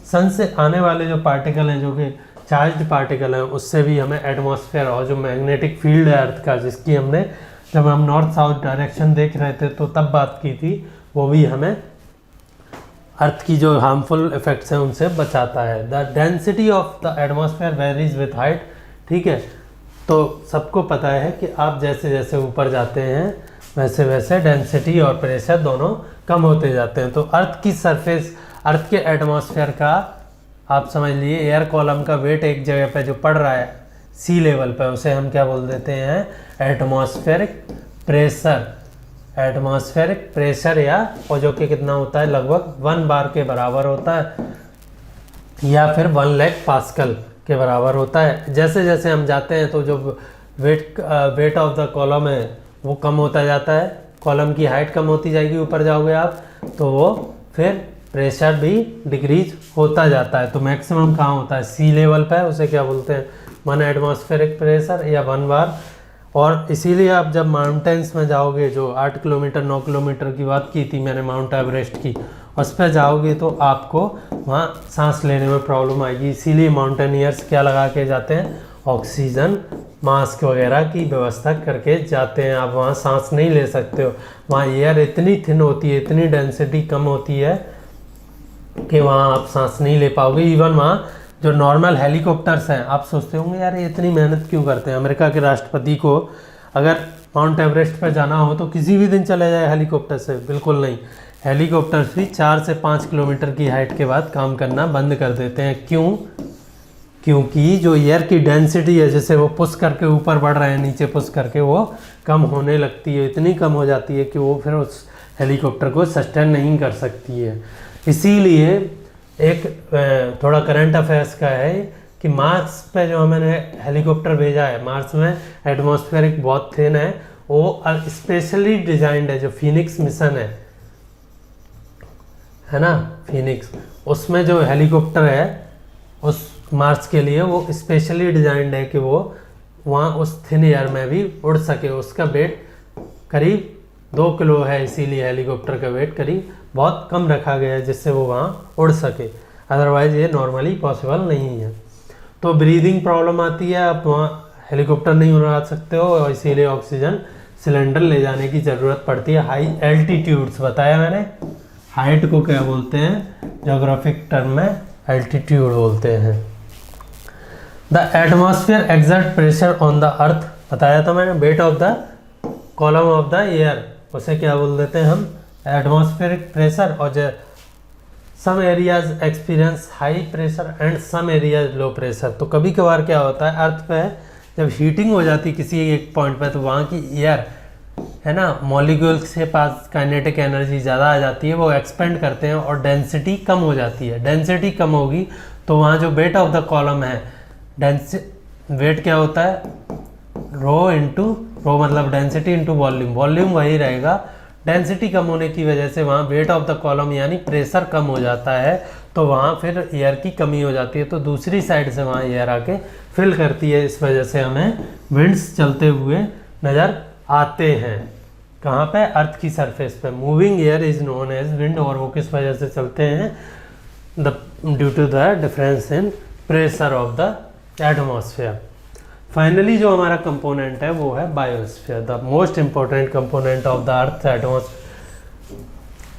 सन से आने वाले जो पार्टिकल हैं, जो कि चार्ज्ड पार्टिकल हैं, उससे भी हमें एटमॉस्फेयर और जो मैग्नेटिक फील्ड है अर्थ का, जिसकी हमने जब हम नॉर्थ साउथ डायरेक्शन देख रहे थे तो तब बात की थी, वो भी हमें अर्थ की जो हार्मफुल इफेक्ट्स हैं उनसे बचाता है। The density of the atmosphere varies with height. ठीक है, तो सबको पता है कि आप जैसे जैसे ऊपर जाते हैं वैसे वैसे डेंसिटी और प्रेशर दोनों कम होते जाते हैं। तो अर्थ की सरफेस, अर्थ के एटमॉस्फेयर का आप समझ लिए एयर कॉलम का वेट एक जगह पे जो पड़ रहा है सी लेवल पे, उसे हम क्या बोल देते हैं? Atmospheric pressure. एटमॉस्फेरिक प्रेशर या और जो कि कितना होता है? लगभग 1 बार के बराबर होता है या फिर 1 लाख पास्कल के बराबर होता है। जैसे जैसे हम जाते हैं तो जो वेट ऑफ द कॉलम है वो कम होता जाता है, कॉलम की हाइट कम होती जाएगी, ऊपर जाओगे आप तो वो फिर प्रेशर भी डिक्रीज होता जाता है। तो मैक्सिमम कहाँ होता है? सी लेवल पे, उसे क्या बोलते हैं? 1 एटमॉस्फेरिक प्रेशर या 1 बार। और इसीलिए आप जब माउंटेन्स में जाओगे, जो 8 किलोमीटर 9 किलोमीटर की बात की थी मैंने माउंट एवरेस्ट की, उस पर जाओगे तो आपको वहाँ सांस लेने में प्रॉब्लम आएगी। इसीलिए माउंटेनियर्स क्या लगा के जाते हैं? ऑक्सीजन मास्क वगैरह की व्यवस्था करके जाते हैं। आप वहाँ सांस नहीं ले सकते हो, वहाँ एयर इतनी थिन होती है, इतनी डेंसिटी कम होती है कि वहाँ आप सांस नहीं ले पाओगे। इवन वहाँ जो नॉर्मल हेलीकॉप्टर्स हैं, आप सोचते होंगे यार ये इतनी मेहनत क्यों करते हैं? अमेरिका के राष्ट्रपति को अगर माउंट एवरेस्ट पर जाना हो तो किसी भी दिन चले जाए हेलीकॉप्टर से? बिल्कुल नहीं। हेलीकॉप्टर्स भी 4 से 5 किलोमीटर की हाइट के बाद काम करना बंद कर देते हैं। क्यों? क्योंकि जो एयर की डेंसिटी है, जैसे वो पुश करके ऊपर बढ़ रहे हैं, नीचे पुश करके वो कम होने लगती है, इतनी कम हो जाती है कि वो फिर उस हेलीकॉप्टर को सस्टेन नहीं कर सकती है। इसीलिए एक थोड़ा करंट अफेयर्स का है कि मार्स पे जो मैंने हेलीकॉप्टर भेजा है, मार्स में एटमॉस्फेरिक बहुत थिन है, वो स्पेशली डिजाइंड है। जो फिनिक्स मिशन है ना, फिनिक्स, उसमें जो हेलीकॉप्टर है उस मार्स के लिए वो स्पेशली डिजाइंड है कि वो वहाँ उस थिन एयर में भी उड़ सके। उसका वेट करीब 2 किलो है, इसीलिए हेलीकॉप्टर का वेट करीब बहुत कम रखा गया है जिससे वो वहाँ उड़ सके। अदरवाइज ये नॉर्मली पॉसिबल नहीं है। तो ब्रीदिंग प्रॉब्लम आती है, आप वहाँ हेलीकॉप्टर नहीं उड़ा सकते हो, और इसीलिए ऑक्सीजन सिलेंडर ले जाने की ज़रूरत पड़ती है। हाई एल्टीट्यूड्स बताया मैंने, हाइट को क्या बोलते हैं? ज्योग्राफिक टर्म में एल्टीट्यूड बोलते हैं। The atmosphere exert pressure on the earth बताया था मैंने। Weight of the column of the air, उसे क्या बोल देते हैं हम? Atmospheric pressure. और some areas experience high pressure and some areas low pressure. तो कभी कभार क्या होता है, अर्थ पे जब हीटिंग हो जाती है किसी एक पॉइंट पे, तो वहाँ की एयर है ना, मॉलिक्यूल्स के पास काइनेटिक एनर्जी ज़्यादा आ जाती है, वो एक्सपेंड करते हैं और डेंसिटी कम हो जाती है। डेंसिटी कम होगी तो वहाँ जो वेट ऑफ द कॉलम है, वेट क्या होता है? रो इंटू रो, मतलब डेंसिटी इंटू वॉल्यूम। वॉल्यूम वही रहेगा, डेंसिटी कम होने की वजह से वहाँ वेट ऑफ द कॉलम यानी प्रेशर कम हो जाता है, तो वहाँ फिर एयर की कमी हो जाती है, तो दूसरी साइड से वहाँ एयर आके फिल करती है। इस वजह से हमें विंड्स चलते हुए नज़र आते हैं। कहाँ पे? अर्थ की सरफेस पे। Moving air is known as wind. और वो किस वजह से चलते हैं? Due to the difference in pressure of the atmosphere. Finally जो हमारा कंपोनेंट है वो है biosphere, the most important component of the earth atmosphere.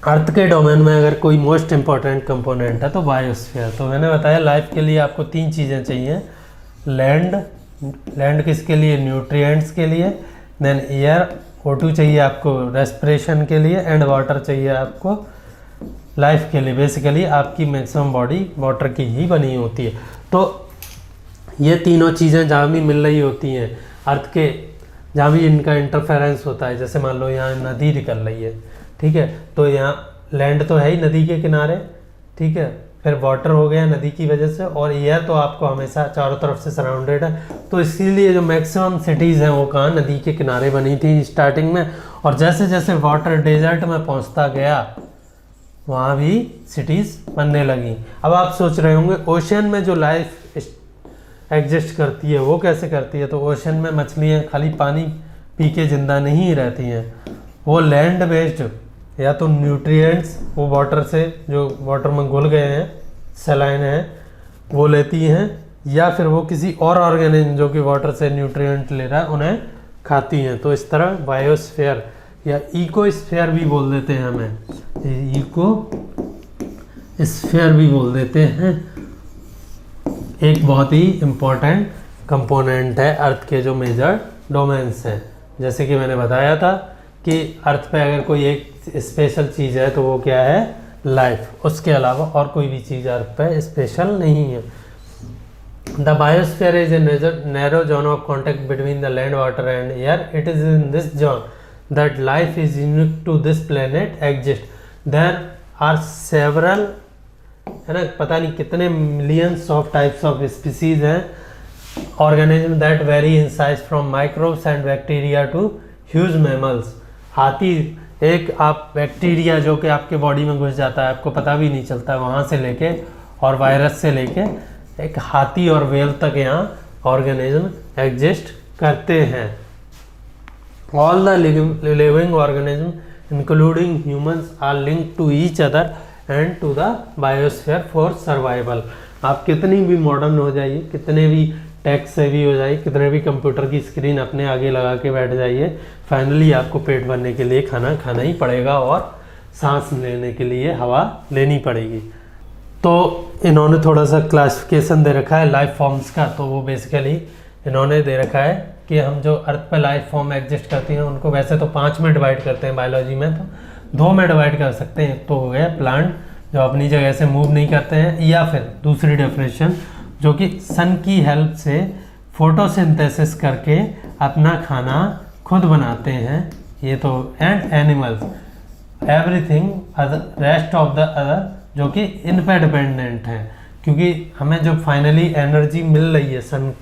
Earth के डोमेन में अगर कोई मोस्ट इंपॉर्टेंट कंपोनेंट है तो बायोस्फीयर। तो मैंने बताया लाइफ के लिए आपको 3 चीज़ें चाहिए, लैंड किसके लिए, न्यूट्रिएंट्स के लिए, देन एयर O2 चाहिए आपको रेस्पिरेशन के लिए, एंड वाटर चाहिए आपको लाइफ के लिए। बेसिकली आपकी मैक्सिमम बॉडी वाटर की ही बनी होती है। तो ये तीनों चीज़ें जहाँ भी मिल रही होती हैं अर्थ के, जहाँ भी इनका इंटरफेरेंस होता है, जैसे मान लो यहाँ नदी निकल रही है, ठीक है, तो यहाँ लैंड तो है ही नदी के किनारे, ठीक है, फिर वाटर हो गया नदी की वजह से, और एयर तो आपको हमेशा चारों तरफ से सराउंडेड है। तो इसीलिए जो मैक्सिमम सिटीज़ हैं वो कहाँ, नदी के किनारे बनी थी स्टार्टिंग में, और जैसे जैसे वाटर डेजर्ट में पहुँचता गया वहाँ भी सिटीज़ बनने लगी। अब आप सोच रहे होंगे ओशन में जो लाइफ एग्जिस्ट करती है वो कैसे करती है। तो ओशन में मछलियाँ खाली पानी पी के ज़िंदा नहीं रहती हैं, वो लैंड बेस्ड या तो न्यूट्रिएंट्स वो वाटर से जो वाटर में घुल गए हैं सलाइन हैं वो लेती हैं, या फिर वो किसी और ऑर्गेनिज्म जो कि वाटर से न्यूट्रिएंट ले रहा है उन्हें खाती हैं। तो इस तरह बायोस्फीयर या इकोस्फीयर भी बोल देते हैं, हमें इकोस्फीयर भी बोल देते हैं, एक बहुत ही इम्पोर्टेंट कंपोनेंट है अर्थ के जो मेजर डोमेन्स हैं। जैसे कि मैंने बताया था कि अर्थ पे अगर कोई एक स्पेशल चीज़ है तो वो क्या है, लाइफ, उसके अलावा और कोई भी चीज़ अर्थ पे स्पेशल नहीं है। The biosphere is a narrow zone of contact between the land water and air. It is in this zone that life is unique to this planet exist. There are several, है ना, पता नहीं कितने millions of types of species हैं, organism that vary in size from microbes and bacteria to huge mammals. हाथी, एक आप बैक्टीरिया जो कि आपके बॉडी में घुस जाता है, आपको पता भी नहीं चलता है, वहाँ से लेके और वायरस से लेके एक हाथी और वेल तक यहाँ ऑर्गेनिज्म एग्जिस्ट करते हैं। All the living organism including humans are linked to each other and to the biosphere for survival. आप कितनी भी मॉडर्न हो जाइए, कितने भी टेक सेवी हो जाइए, कितने भी कंप्यूटर की स्क्रीन अपने आगे लगा के बैठ जाइए, फाइनली आपको पेट भरने के लिए खाना खाना ही पड़ेगा और सांस लेने के लिए हवा लेनी पड़ेगी। तो इन्होंने थोड़ा सा क्लासिफिकेशन दे रखा है लाइफ फॉर्म्स का। तो वो बेसिकली इन्होंने दे रखा है कि हम जो अर्थ पर लाइफ फॉर्म एग्जिस्ट करती हैं उनको वैसे तो 5 में डिवाइड करते हैं बायोलॉजी में, तो 2 में डिवाइड कर सकते हैं। तो हो गया प्लांट जो अपनी जगह से मूव नहीं करते हैं, या फिर दूसरी डेफिनेशन जो कि सन की हेल्प से फोटोसिंथेसिस करके अपना खाना खुद बनाते हैं, ये तो, and animals everything other rest of the other जो कि इन पे डिपेंडेंट है, क्योंकि हमें जो फाइनली एनर्जी मिल रही है सन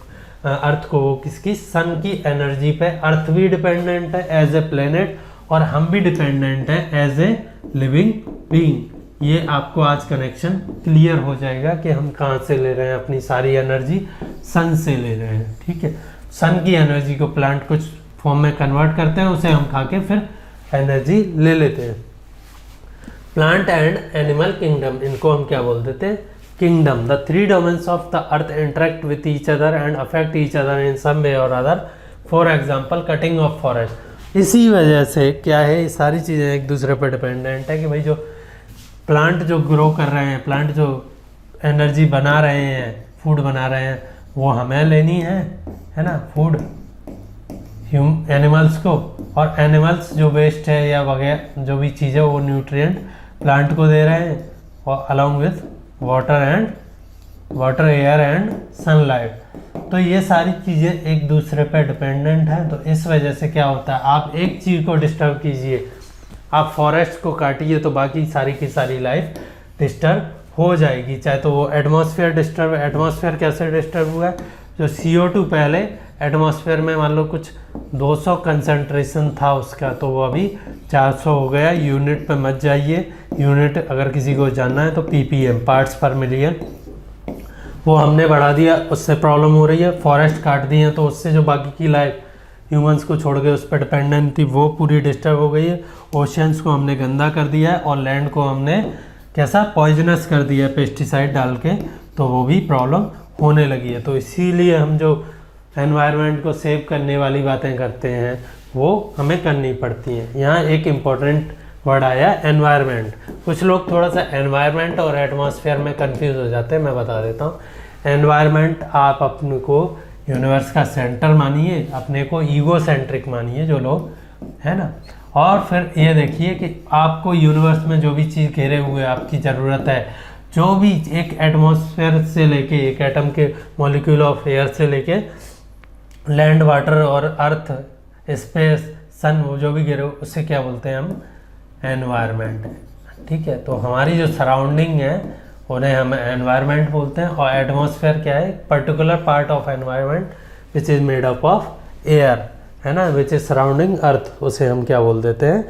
अर्थ को, वो किसकी, सन की एनर्जी पे अर्थ भी डिपेंडेंट है एज ए प्लेनेट, और हम भी डिपेंडेंट है एज ए लिविंग बीइंग। ये आपको आज कनेक्शन क्लियर हो जाएगा कि हम कहाँ से ले रहे हैं अपनी सारी एनर्जी, सन से ले रहे हैं, ठीक है। सन की एनर्जी को प्लांट कुछ फॉर्म में कन्वर्ट करते हैं, उसे हम खा के फिर एनर्जी ले लेते हैं। प्लांट एंड एनिमल किंगडम, इनको हम क्या बोल देते हैं, kingdom. The 3 domains of the earth interact with each other and affect each other in some way or other. For example cutting of forest. इसी वजह से क्या है, ये सारी चीज़ें एक दूसरे पर डिपेंडेंट है कि भाई जो प्लांट जो ग्रो कर रहे हैं, प्लांट जो एनर्जी बना रहे हैं, फूड बना रहे हैं, वो हमें लेनी है ना, फूड एनिमल्स को, और एनिमल्स जो वेस्ट है या वगैरह जो भी चीज़ें वो न्यूट्रिएंट प्लांट को दे रहे हैं, और along with water air and sunlight. तो ये सारी चीज़ें एक दूसरे पर डिपेंडेंट हैं। तो इस वजह से क्या होता है, आप एक चीज़ को डिस्टर्ब कीजिए, आप फॉरेस्ट को काटिए तो बाकी सारी की सारी लाइफ डिस्टर्ब हो जाएगी। चाहे तो वो एटमॉस्फेयर डिस्टर्ब, एटमॉस्फेयर कैसे डिस्टर्ब हुआ है, जो CO2 पहले एटमॉस्फेयर में मान लो कुछ 200 कंसंट्रेशन था उसका, तो वो अभी 400 हो गया। यूनिट पे मत जाइए, यूनिट अगर किसी को जानना है तो ppm पार्ट्स पर मिलियन, वो हमने बढ़ा दिया, उससे प्रॉब्लम हो रही है। फॉरेस्ट काट दिए हैं तो उससे जो बाकी की लाइफ ह्यूमंस को छोड़ के उस पर डिपेंडेंट थी वो पूरी डिस्टर्ब हो गई है। ओशियंस को हमने गंदा कर दिया है, और लैंड को हमने कैसा पॉइजनस कर दिया है पेस्टिसाइड डाल के, तो वो भी प्रॉब्लम होने लगी है। तो इसीलिए हम जो एनवायरनमेंट को सेव करने वाली बातें करते हैं वो हमें करनी पड़ती हैं। यहाँ एक इम्पोर्टेंट वर्ड आया एनवायरनमेंट। कुछ लोग थोड़ा सा एनवायरनमेंट और एटमॉस्फेयर में कंफ्यूज हो जाते हैं, मैं बता देता हूँ। एनवायरनमेंट आप अपने को यूनिवर्स का सेंटर मानिए, अपने को ईगो सेंट्रिक मानिए जो लोग, है ना। और फिर ये देखिए कि आपको यूनिवर्स में जो भी चीज़ घेरे हुए आपकी ज़रूरत है, जो भी एक एटमॉस्फेयर से लेके एक एटम के मॉलिक्यूल ऑफ एयर से लेके लैंड, वाटर और अर्थ, स्पेस, सन, वो जो भी घेरे हो उससे क्या बोलते हैं हम, एनवायरनमेंट। ठीक है, तो हमारी जो सराउंडिंग है उन्हें हम एनवायरनमेंट बोलते हैं। और एटमॉस्फेयर क्या है, particular part of environment which is made up of air, है ना, विच इज़ सराउंडिंग अर्थ, उसे हम क्या बोल देते हैं,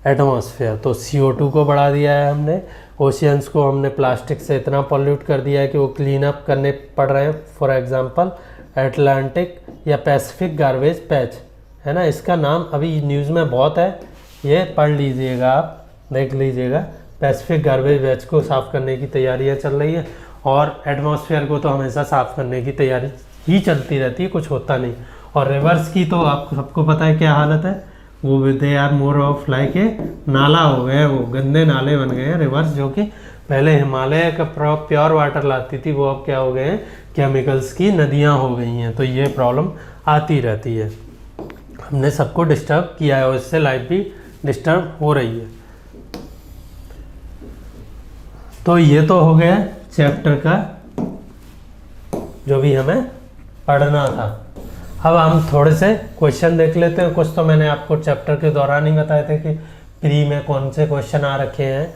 एटमॉस्फेयर। तो CO2 को बढ़ा दिया है हमने, ओशियंस को हमने प्लास्टिक से इतना पॉल्यूट कर दिया है कि वो क्लीन अप करने पड़ रहे हैं। फॉर एग्जांपल एटलांटिक या पैसिफिक गार्बेज पैच, है ना, इसका नाम अभी न्यूज़ में बहुत है, ये पढ़ लीजिएगा, आप देख लीजिएगा। पैसिफिक गार्बेज पैच को साफ़ करने की तैयारियां चल रही है, और एटमॉस्फेयर को तो हमेशा साफ़ करने की तैयारी ही चलती रहती है, कुछ होता नहीं। और रिवर्स की तो आपको सबको पता है क्या हालत है, वो they are more of like a नाला हो गए, वो गंदे नाले बन गए हैं रिवर्स, जो कि पहले हिमालय का प्योर वाटर लाती थी, वो अब क्या हो गए हैं, केमिकल्स की नदियां हो गई हैं। तो ये प्रॉब्लम आती रहती है, हमने सबको डिस्टर्ब किया है और इससे लाइफ भी डिस्टर्ब हो रही है। तो ये तो हो गया चैप्टर का जो भी हमें पढ़ना था। अब हम थोड़े से क्वेश्चन देख लेते हैं। कुछ तो मैंने आपको चैप्टर के दौरान ही बताए थे कि प्री में कौन से क्वेश्चन आ रखे हैं,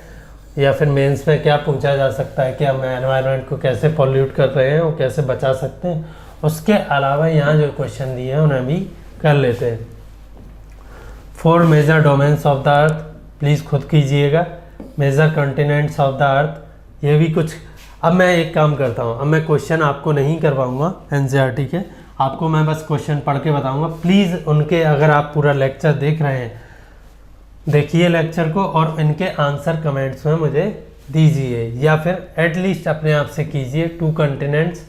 या फिर मेंस में क्या पूछा जा सकता है कि हम एनवायरनमेंट को कैसे पॉल्यूट कर रहे हैं और कैसे बचा सकते हैं। उसके अलावा यहाँ जो क्वेश्चन दिए हैं उन्हें भी कर लेते हैं। 4 major domains of the earth, please खुद कीजिएगा। Major continents of the earth, ये भी कुछ। अब मैं एक काम करता हूँ, अब मैं क्वेश्चन आपको नहीं करवाऊँगा NCERT के, आपको मैं बस क्वेश्चन पढ़ के बताऊँगा। प्लीज़ उनके, अगर आप पूरा लेक्चर देख रहे हैं, देखिए लेक्चर को और इनके आंसर कमेंट्स में मुझे दीजिए, या फिर एटलीस्ट अपने आप से कीजिए। 2 continents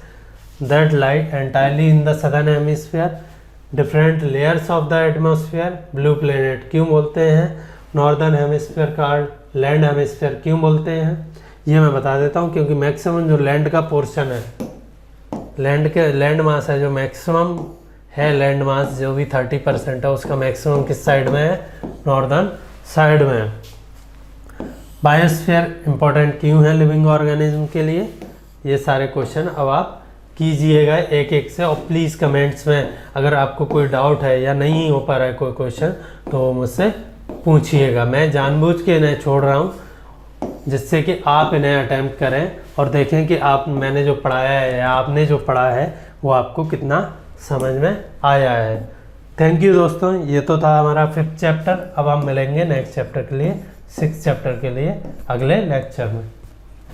that light entirely in the southern hemisphere, different layers of the atmosphere, blue planet क्यों बोलते हैं, नॉर्दर्न हेमिस्फीयर का लैंड हेमिस्फीयर क्यों बोलते हैं, ये मैं बता देता हूँ। क्योंकि मैक्सिमम जो लैंड का पोर्शन है, लैंड मास है, जो मैक्सिमम है लैंड मास, जो भी 30% है, उसका मैक्सिमम किस साइड में है, नॉर्दर्न साइड में है। बायोस्फीयर इंपॉर्टेंट क्यों है लिविंग ऑर्गेनिज्म के लिए, ये सारे क्वेश्चन अब आप कीजिएगा एक एक से। और प्लीज़ कमेंट्स में अगर आपको कोई डाउट है या नहीं हो पा रहा है कोई क्वेश्चन, तो मुझसे पूछिएगा। मैं जानबूझ के इन्हें छोड़ रहा हूँ जिससे कि आप इन्हें अटेम्प्ट करें और देखें कि आप, मैंने जो पढ़ाया है या आपने जो पढ़ा है वो आपको कितना समझ में आया है। थैंक यू दोस्तों, ये तो था हमारा 5th चैप्टर। अब हम मिलेंगे नेक्स्ट चैप्टर के लिए, 6th चैप्टर के लिए अगले लेक्चर में।